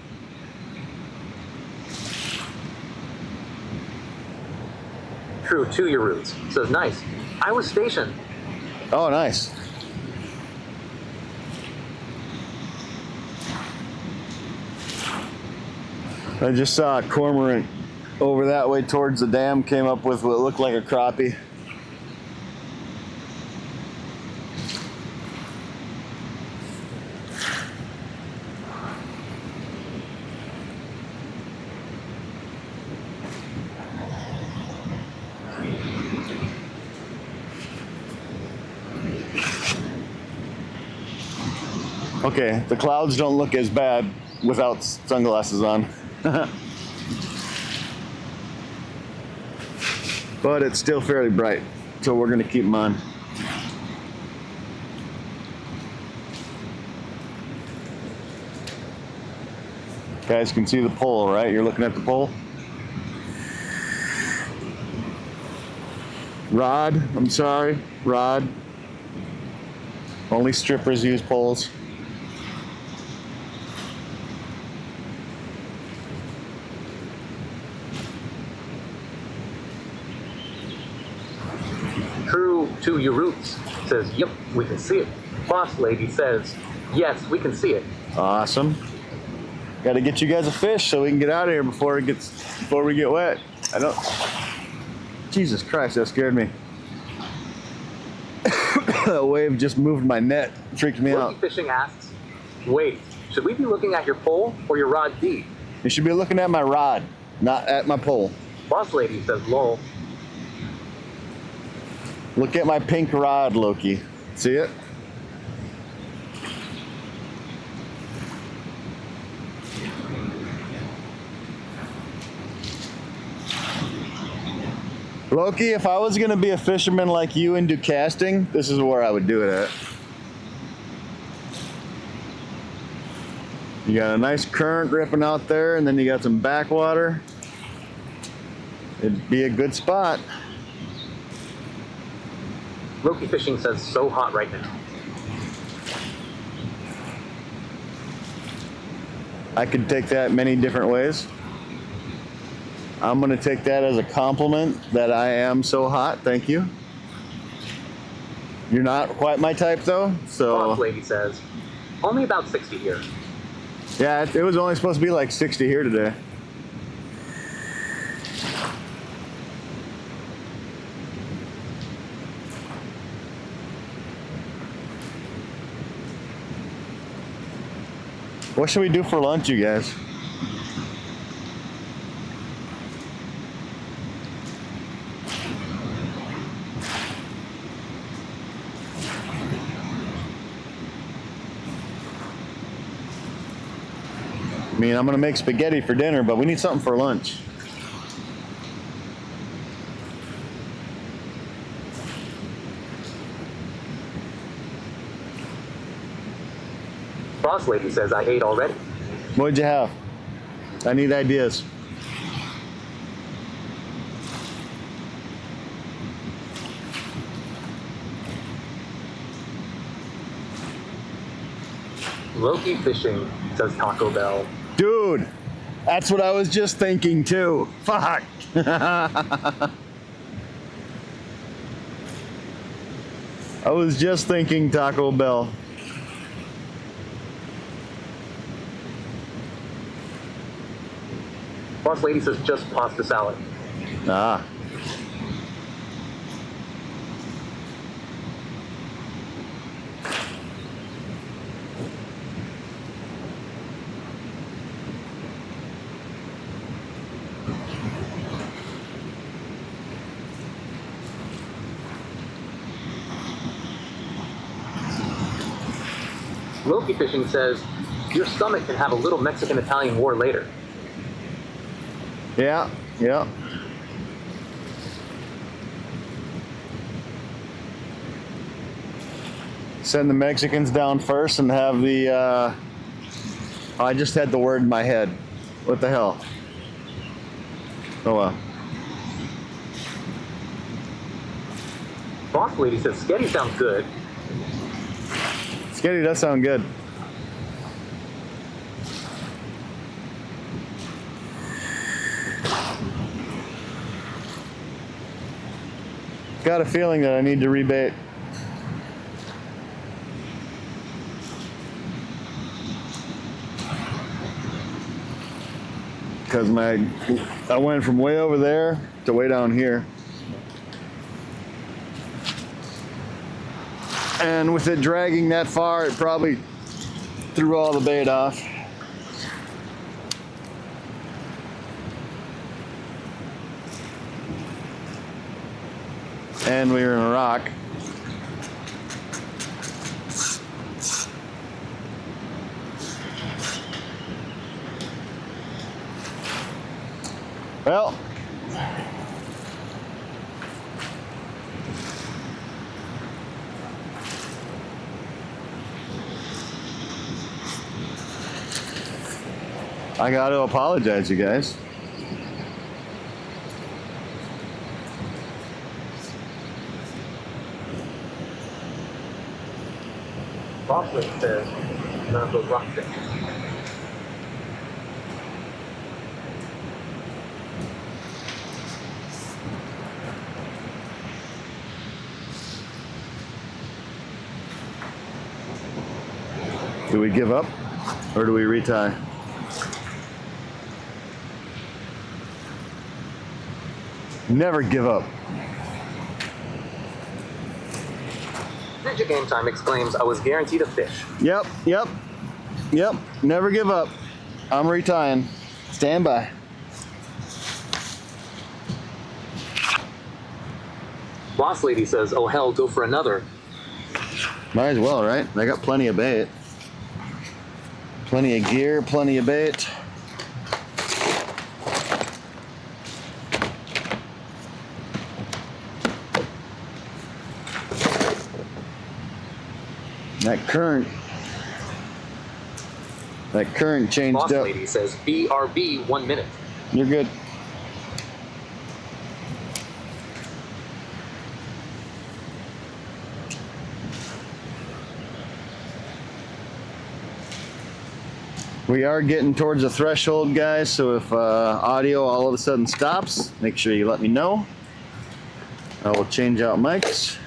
Speaker 1: True to your roots. Says, nice. I was stationed.
Speaker 2: Oh, nice. I just saw a cormorant over that way towards the dam, came up with what looked like a crappie. Okay, the clouds don't look as bad without sunglasses on. But it's still fairly bright, so we're gonna keep them on. Guys can see the pole, right? You're looking at the pole? Rod, I'm sorry, rod. Only strippers use poles.
Speaker 1: True to your roots says, yep, we can see it. Boss lady says, yes, we can see it.
Speaker 2: Awesome. Got to get you guys a fish so we can get out of here before we get wet. I don't. Jesus Christ, that scared me. That wave just moved my net. Freaked me out.
Speaker 1: Fishing asks, wait, should we be looking at your pole or your rod D?
Speaker 2: You should be looking at my rod, not at my pole.
Speaker 1: Boss lady says, lol.
Speaker 2: Look at my pink rod, Loki. See it? Loki, if I was gonna be a fisherman like you and do casting, this is where I would do it at. You got a nice current ripping out there, and then you got some backwater. It'd be a good spot.
Speaker 1: Loki Fishing says, so hot right now.
Speaker 2: I could take that many different ways. I'm gonna take that as a compliment that I am so hot, thank you. You're not quite my type though, so.
Speaker 1: Boss lady says, only about 60 here.
Speaker 2: Yeah, it was only supposed to be like 60 here today. What should we do for lunch, you guys? I mean, I'm gonna make spaghetti for dinner, but we need something for lunch.
Speaker 1: Boss lady says, I ate already.
Speaker 2: What'd you have? I need ideas.
Speaker 1: Loki Fishing says Taco Bell.
Speaker 2: Dude, that's what I was just thinking too. Fuck. I was just thinking Taco Bell.
Speaker 1: Boss lady says, just pasta salad.
Speaker 2: Ah.
Speaker 1: Loki Fishing says, your stomach can have a little Mexican-Italian war later.
Speaker 2: Yeah, yeah. Send the Mexicans down first and have the, I just had the word in my head. What the hell? Oh well.
Speaker 1: Boss lady says, sketty sounds good.
Speaker 2: Sketty does sound good. Got a feeling that I need to rebait. Because I went from way over there to way down here. And with it dragging that far, it probably threw all the bait off. And we were in a rock. Well, I got to apologize, you guys.
Speaker 1: Boston says, not the rocket.
Speaker 2: Do we give up or do we retie? Never give up.
Speaker 1: Ninja Game Time exclaims, I was guaranteed a fish.
Speaker 2: Yep. Never give up. I'm retying. Stand by.
Speaker 1: Boss Lady says, oh hell, go for another.
Speaker 2: Might as well, right? I got plenty of bait. Plenty of gear, plenty of bait. That current changed
Speaker 1: Boss
Speaker 2: up.
Speaker 1: Lady says, BRB 1 minute.
Speaker 2: You're good. We are getting towards the threshold, guys, so if audio all of a sudden stops, make sure you let me know. I will change out mics.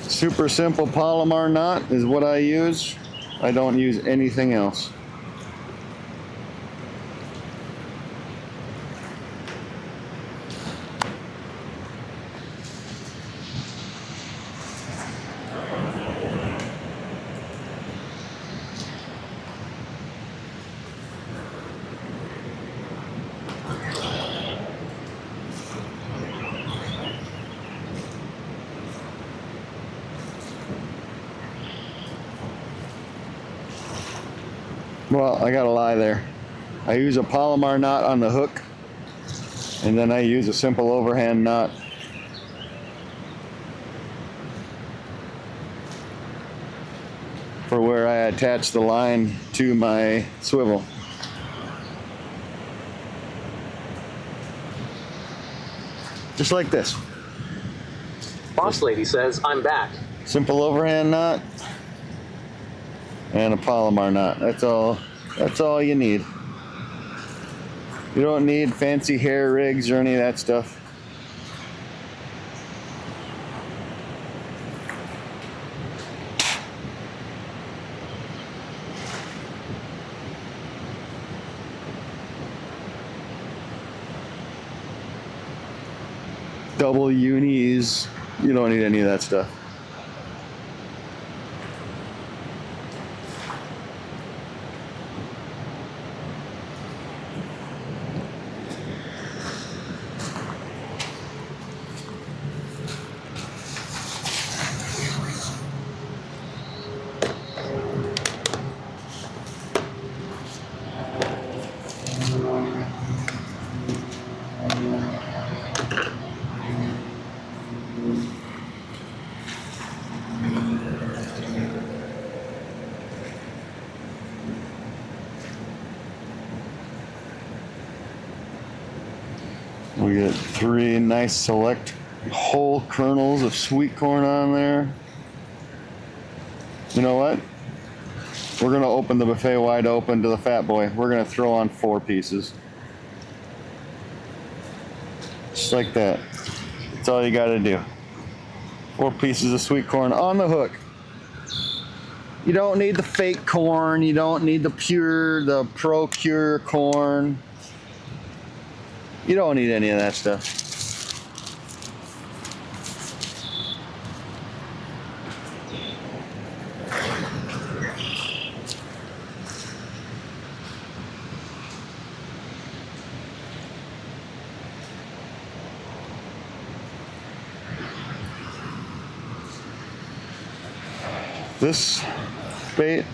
Speaker 2: Super simple Palomar knot is what I use. I don't use anything else. Well, I gotta lie there. I use a Palomar knot on the hook, and then I use a simple overhand knot. For where I attach the line to my swivel. Just like this.
Speaker 1: Boss Lady says, I'm back.
Speaker 2: Simple overhand knot and a Palomar knot. That's all you need. You don't need fancy hair rigs or any of that stuff. Double unis, you don't need any of that stuff. We get 3 nice select whole kernels of sweet corn on there. You know what? We're gonna open the buffet wide open to the fat boy. We're gonna throw on 4 pieces. Just like that. That's all you gotta do. 4 pieces of sweet corn on the hook. You don't need the fake corn. You don't need the Pro-Cure corn. You don't need any of that stuff. This bait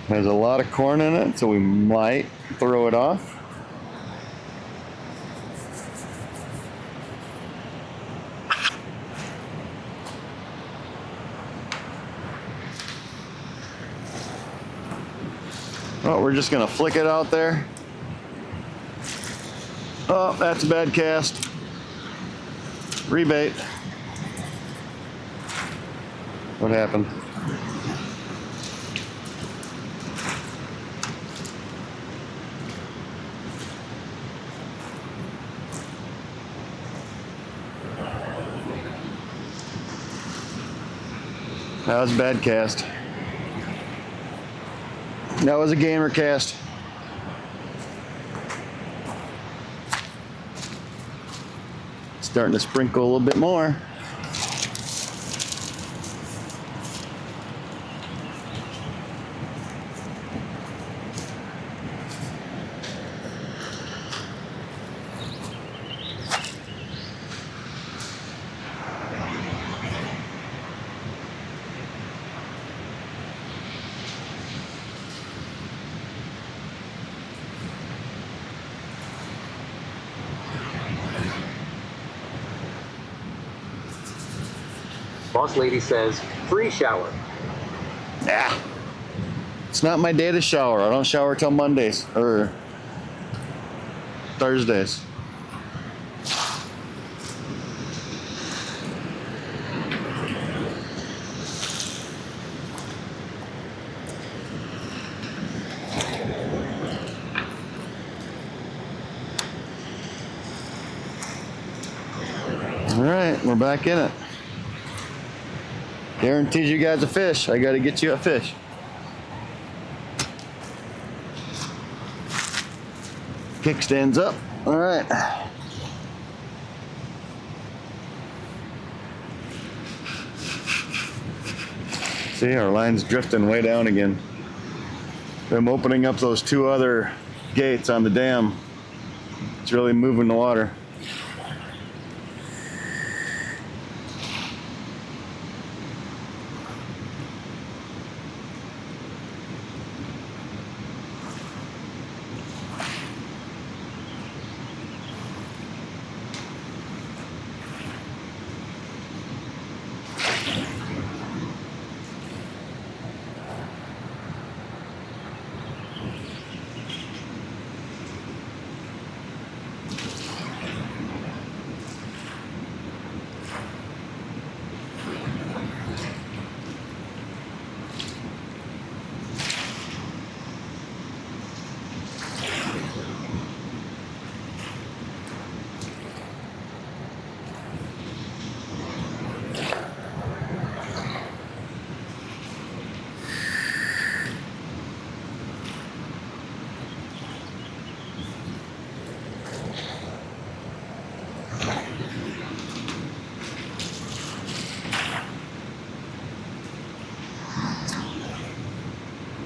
Speaker 2: has a lot of corn in it, so we might throw it off. Oh, we're just gonna flick it out there. Oh, that's a bad cast. Rebait. What happened? That was a bad cast. That was a gamer cast. Starting to sprinkle a little bit more.
Speaker 1: Boss lady says, free shower.
Speaker 2: Yeah. It's not my day to shower. I don't shower till Mondays or Thursdays. All right, we're back in it. Guarantees you guys a fish. I got to get you a fish. Kickstands up. All right. See, our line's drifting way down again. I'm opening up those 2 other gates on the dam. It's really moving the water.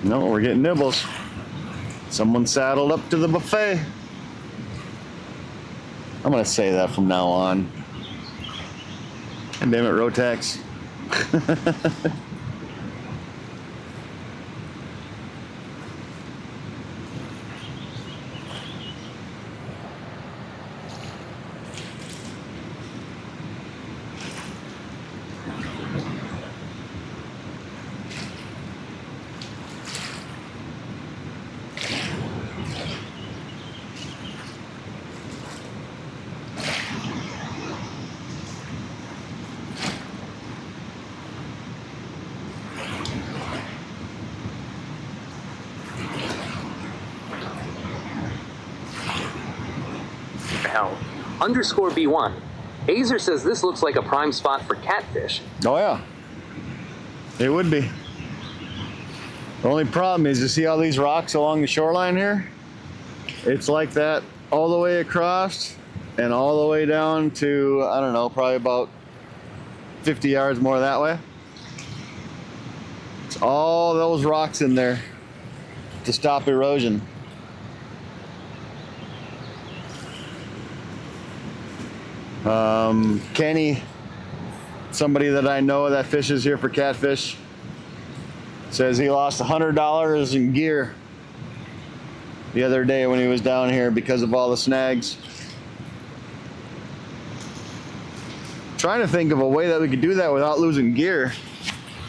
Speaker 2: No, we're getting nibbles. Someone saddled up to the buffet. I'm gonna say that from now on. And damn it, Rotex.
Speaker 1: Hell. _B1. Azer says this looks like a prime spot for catfish.
Speaker 2: Oh yeah, it would be. The only problem is, you see all these rocks along the shoreline here? It's like that all the way across and all the way down to, I don't know, probably about 50 yards more that way. It's all those rocks in there to stop erosion. Kenny, somebody that I know that fishes here for catfish, says he lost $100 in gear the other day when he was down here because of all the snags. Trying to think of a way that we could do that without losing gear,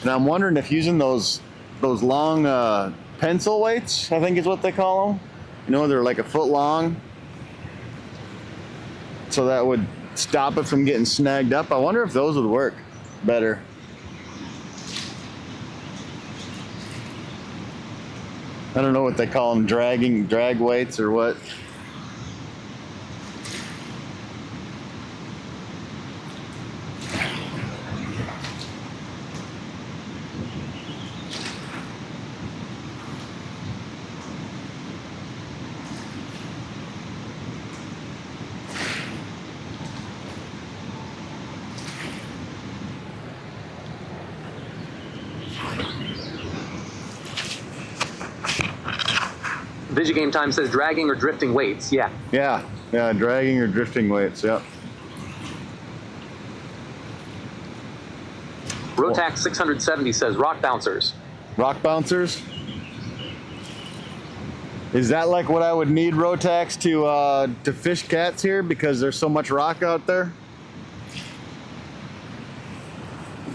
Speaker 2: and I'm wondering if using those long pencil weights, I think is what they call them. You know, they're like a foot long, so that would stop it from getting snagged up. I wonder if those would work better. I don't know what they call them, drag weights or what.
Speaker 1: Vigigame Time says dragging or drifting weights. Yeah.
Speaker 2: Yeah, dragging or drifting weights, yep.
Speaker 1: Rotax 670 says rock bouncers.
Speaker 2: Rock bouncers? Is that like what I would need Rotax to fish cats here, because there's so much rock out there?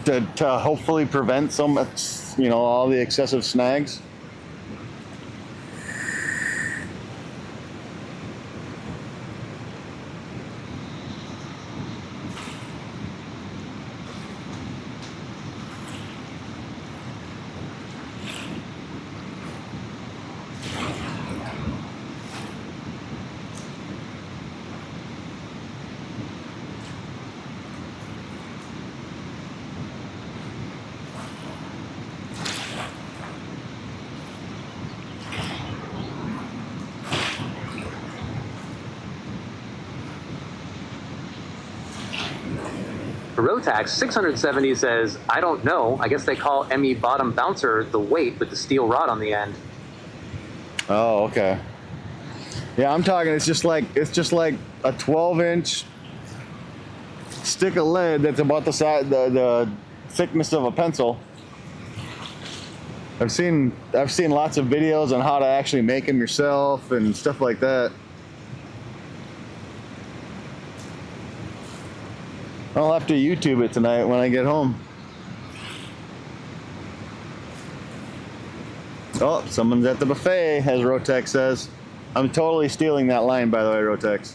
Speaker 2: To hopefully prevent so much, you know, all the excessive snags?
Speaker 1: Rotax 670 says, I don't know. I guess they call ME bottom bouncer the weight with the steel rod on the end.
Speaker 2: Oh, okay. Yeah, I'm talking, it's just like a 12-inch stick of lead that's about the size, the thickness of a pencil. I've seen lots of videos on how to actually make them yourself and stuff like that. I'll have to YouTube it tonight when I get home. Oh, someone's at the buffet, as Rotex says. I'm totally stealing that line, by the way, Rotex.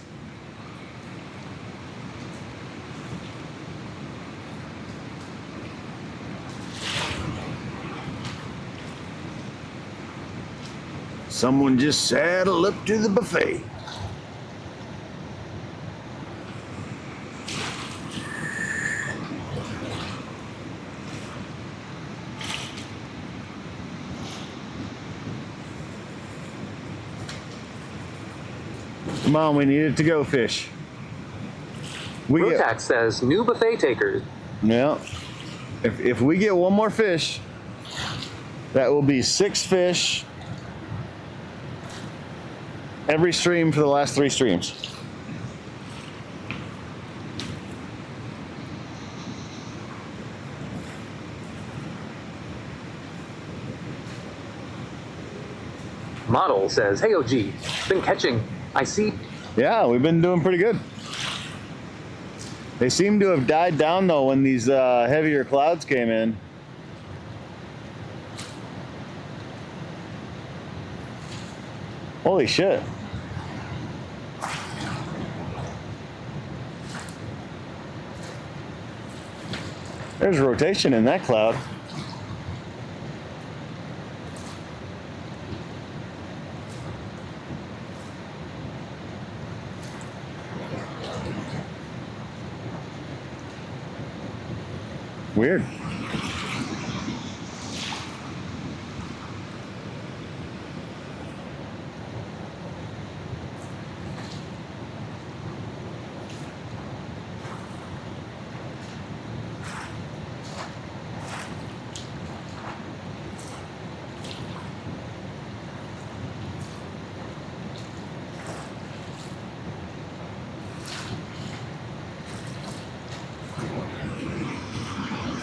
Speaker 2: Someone just saddled up to the buffet. Come on, we needed to go fish.
Speaker 1: Rotax says new buffet takers.
Speaker 2: Yeah. If we get one more fish, that will be 6 fish every stream for the last 3 streams.
Speaker 1: Model says, hey OG, been catching. I see.
Speaker 2: Yeah, we've been doing pretty good. They seem to have died down though when these heavier clouds came in. Holy shit. There's rotation in that cloud. Weird.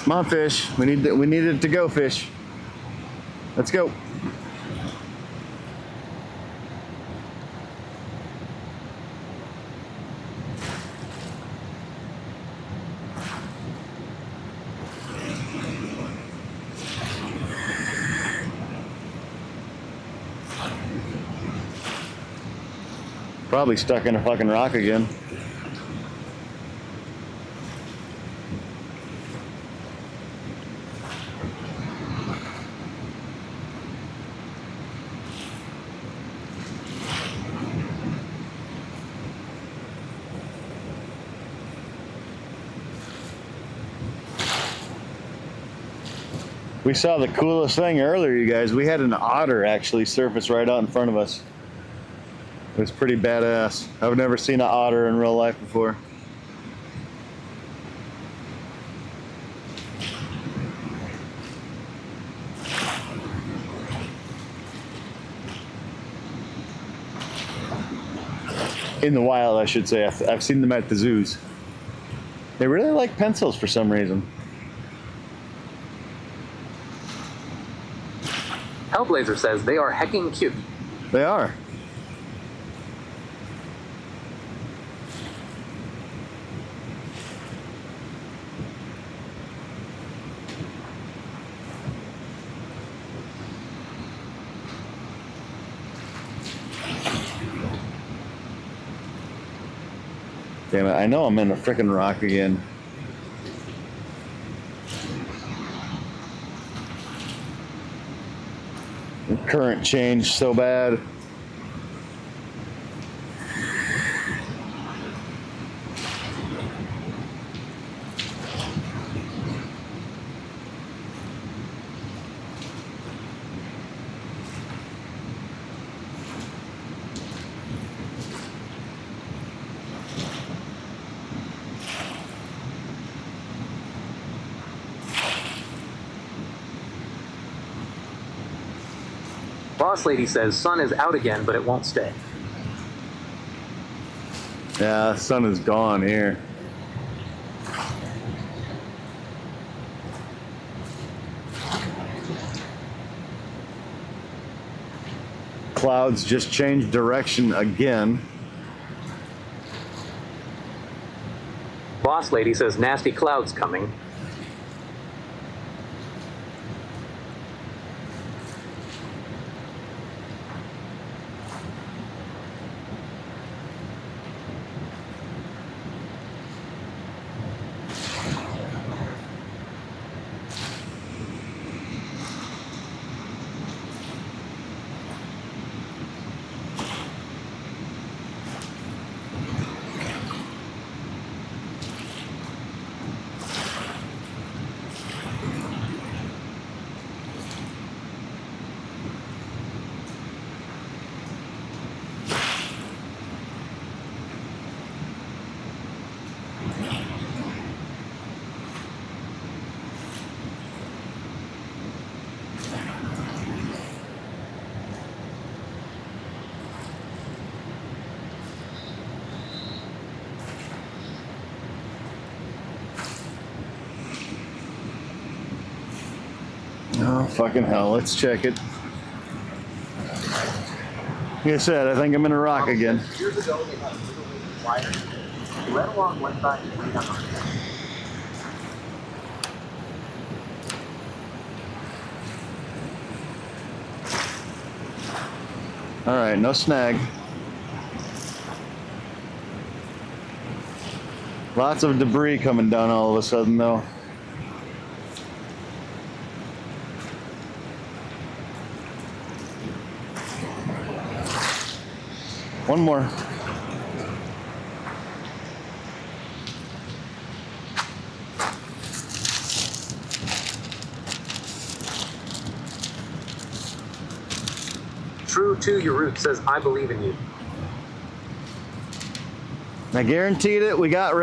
Speaker 2: Come on, fish. We need it to go, fish. Let's go. Probably stuck in a fucking rock again. We saw the coolest thing earlier, you guys. We had an otter actually surface right out in front of us. It was pretty badass. I've never seen an otter in real life before. In the wild, I should say. I've seen them at the zoos. They really like pencils for some reason.
Speaker 1: Hellblazer says they are hecking cute.
Speaker 2: They are. Damn it, I know I'm in a frickin' rock again. The current changed so bad.
Speaker 1: Boss Lady says sun is out again, but it won't stay.
Speaker 2: Yeah, the sun is gone here. Clouds just changed direction again.
Speaker 1: Boss Lady says nasty clouds coming.
Speaker 2: Oh, fucking hell. Let's check it. Like I said, I think I'm in a rock again.
Speaker 1: Years ago, they had a literally wire. Right along one side and right down.
Speaker 2: All right, no snag. Lots of debris coming down all of a sudden, though. One more.
Speaker 1: True to your roots says, I believe in you.
Speaker 2: I guaranteed it. We got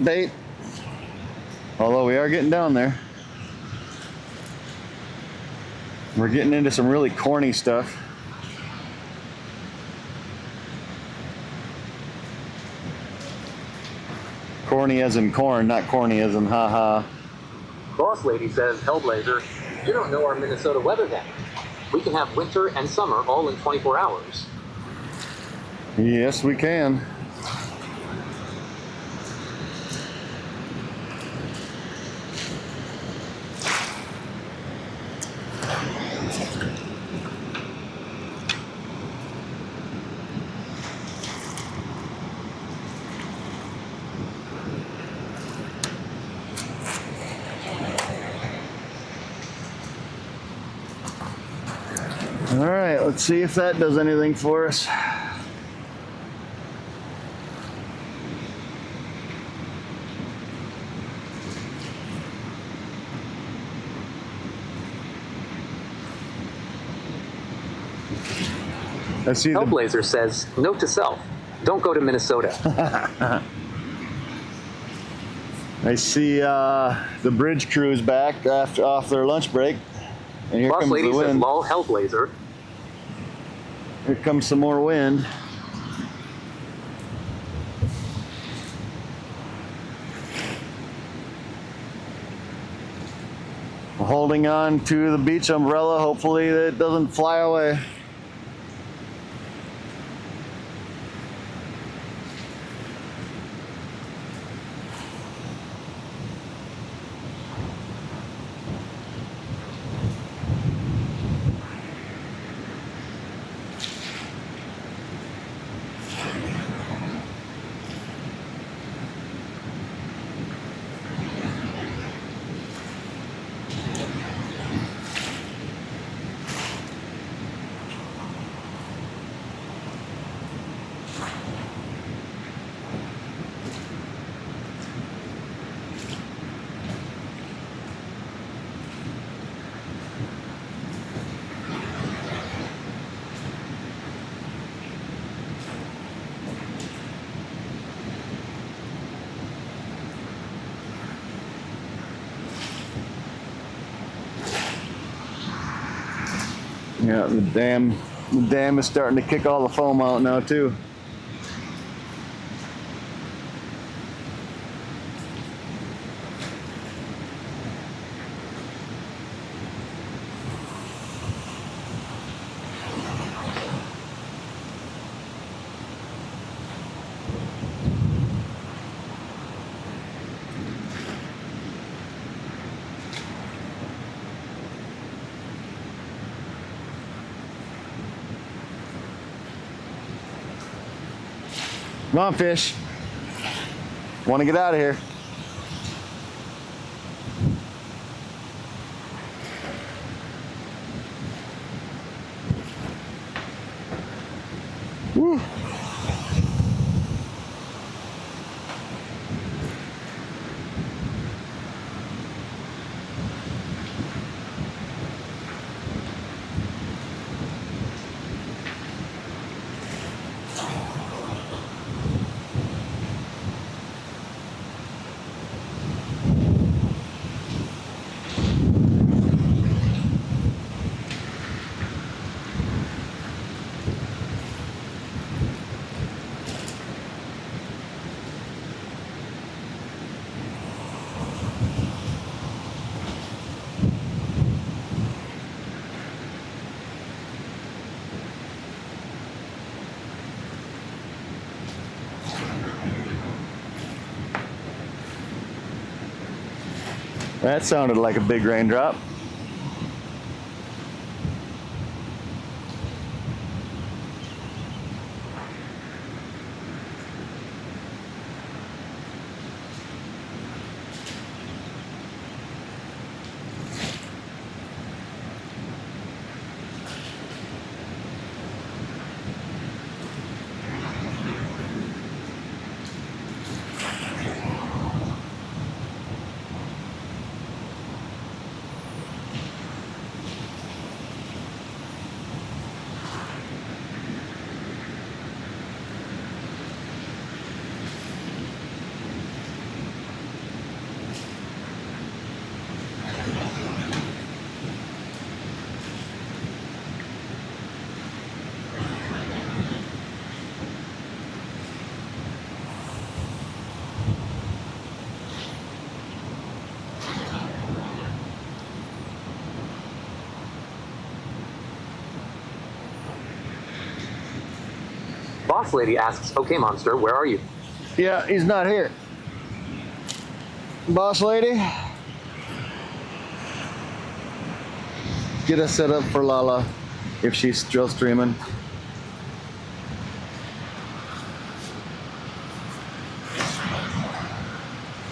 Speaker 2: bait. Although we are getting down there. We're getting into some really corny stuff. Corny as in corn, not corny as in haha.
Speaker 1: Boss lady says, Hellblazer, you don't know our Minnesota weather then. We can have winter and summer all in 24 hours.
Speaker 2: Yes, we can. All right, let's see if that does anything for us. I see the
Speaker 1: Hellblazer says, note to self, don't go to Minnesota.
Speaker 2: I see the bridge crew's back off their lunch break. And here
Speaker 1: Boss
Speaker 2: comes
Speaker 1: lady
Speaker 2: the
Speaker 1: says,
Speaker 2: wind.
Speaker 1: lol, Hellblazer.
Speaker 2: Here comes some more wind. Holding on to the beach umbrella, hopefully it doesn't fly away. Yeah, the dam is starting to kick all the foam out now too. Come on, fish. Want to get out of here. Woo. That sounded like a big raindrop.
Speaker 1: Boss lady asks, okay, monster, where are you?
Speaker 2: Yeah, he's not here. Boss lady, get us set up for Lala if she's still streaming.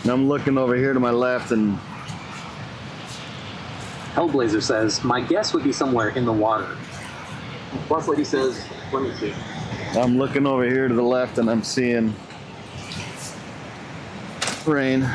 Speaker 2: And I'm looking over here to my left, and
Speaker 1: Hellblazer says, my guess would be somewhere in the water. Boss lady says, let me see.
Speaker 2: I'm looking over here to the left, and I'm seeing rain.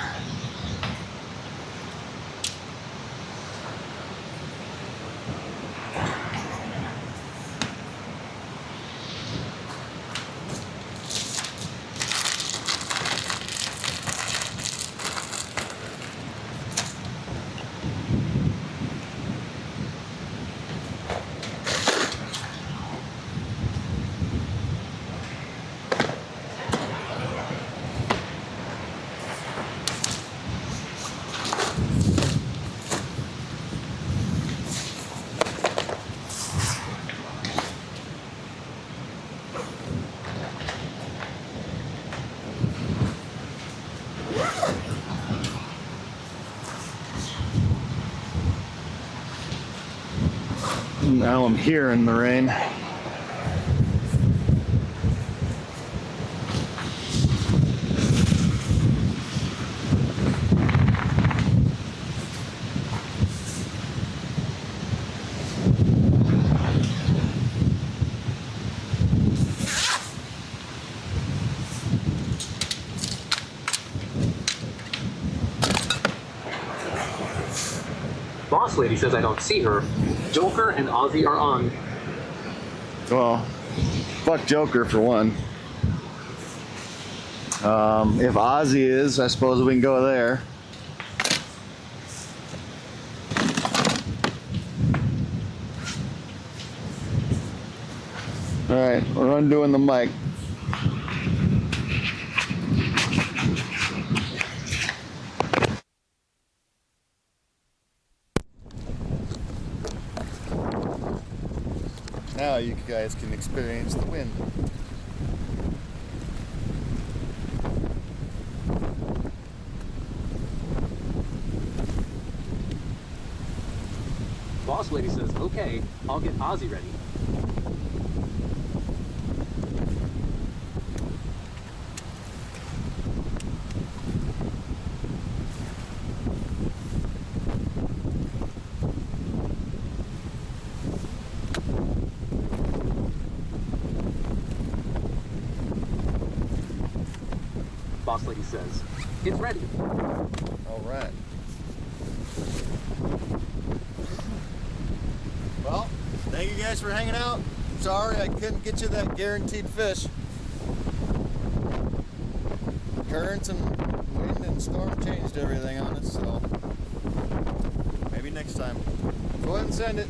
Speaker 2: Now I'm here in the rain.
Speaker 1: Boss lady says I don't see her. Joker and Ozzy are on.
Speaker 2: Well, fuck Joker for one. If Ozzy is, I suppose we can go there. All right, we're undoing the mic. Now you guys can experience the wind.
Speaker 1: Boss lady says, okay, I'll get Ozzy ready. Boss lady says, it's ready.
Speaker 2: All right. Well, thank you guys for hanging out. Sorry I couldn't get you that guaranteed fish. Currents and wind and storm changed everything on us, so maybe next time. Go ahead and send it.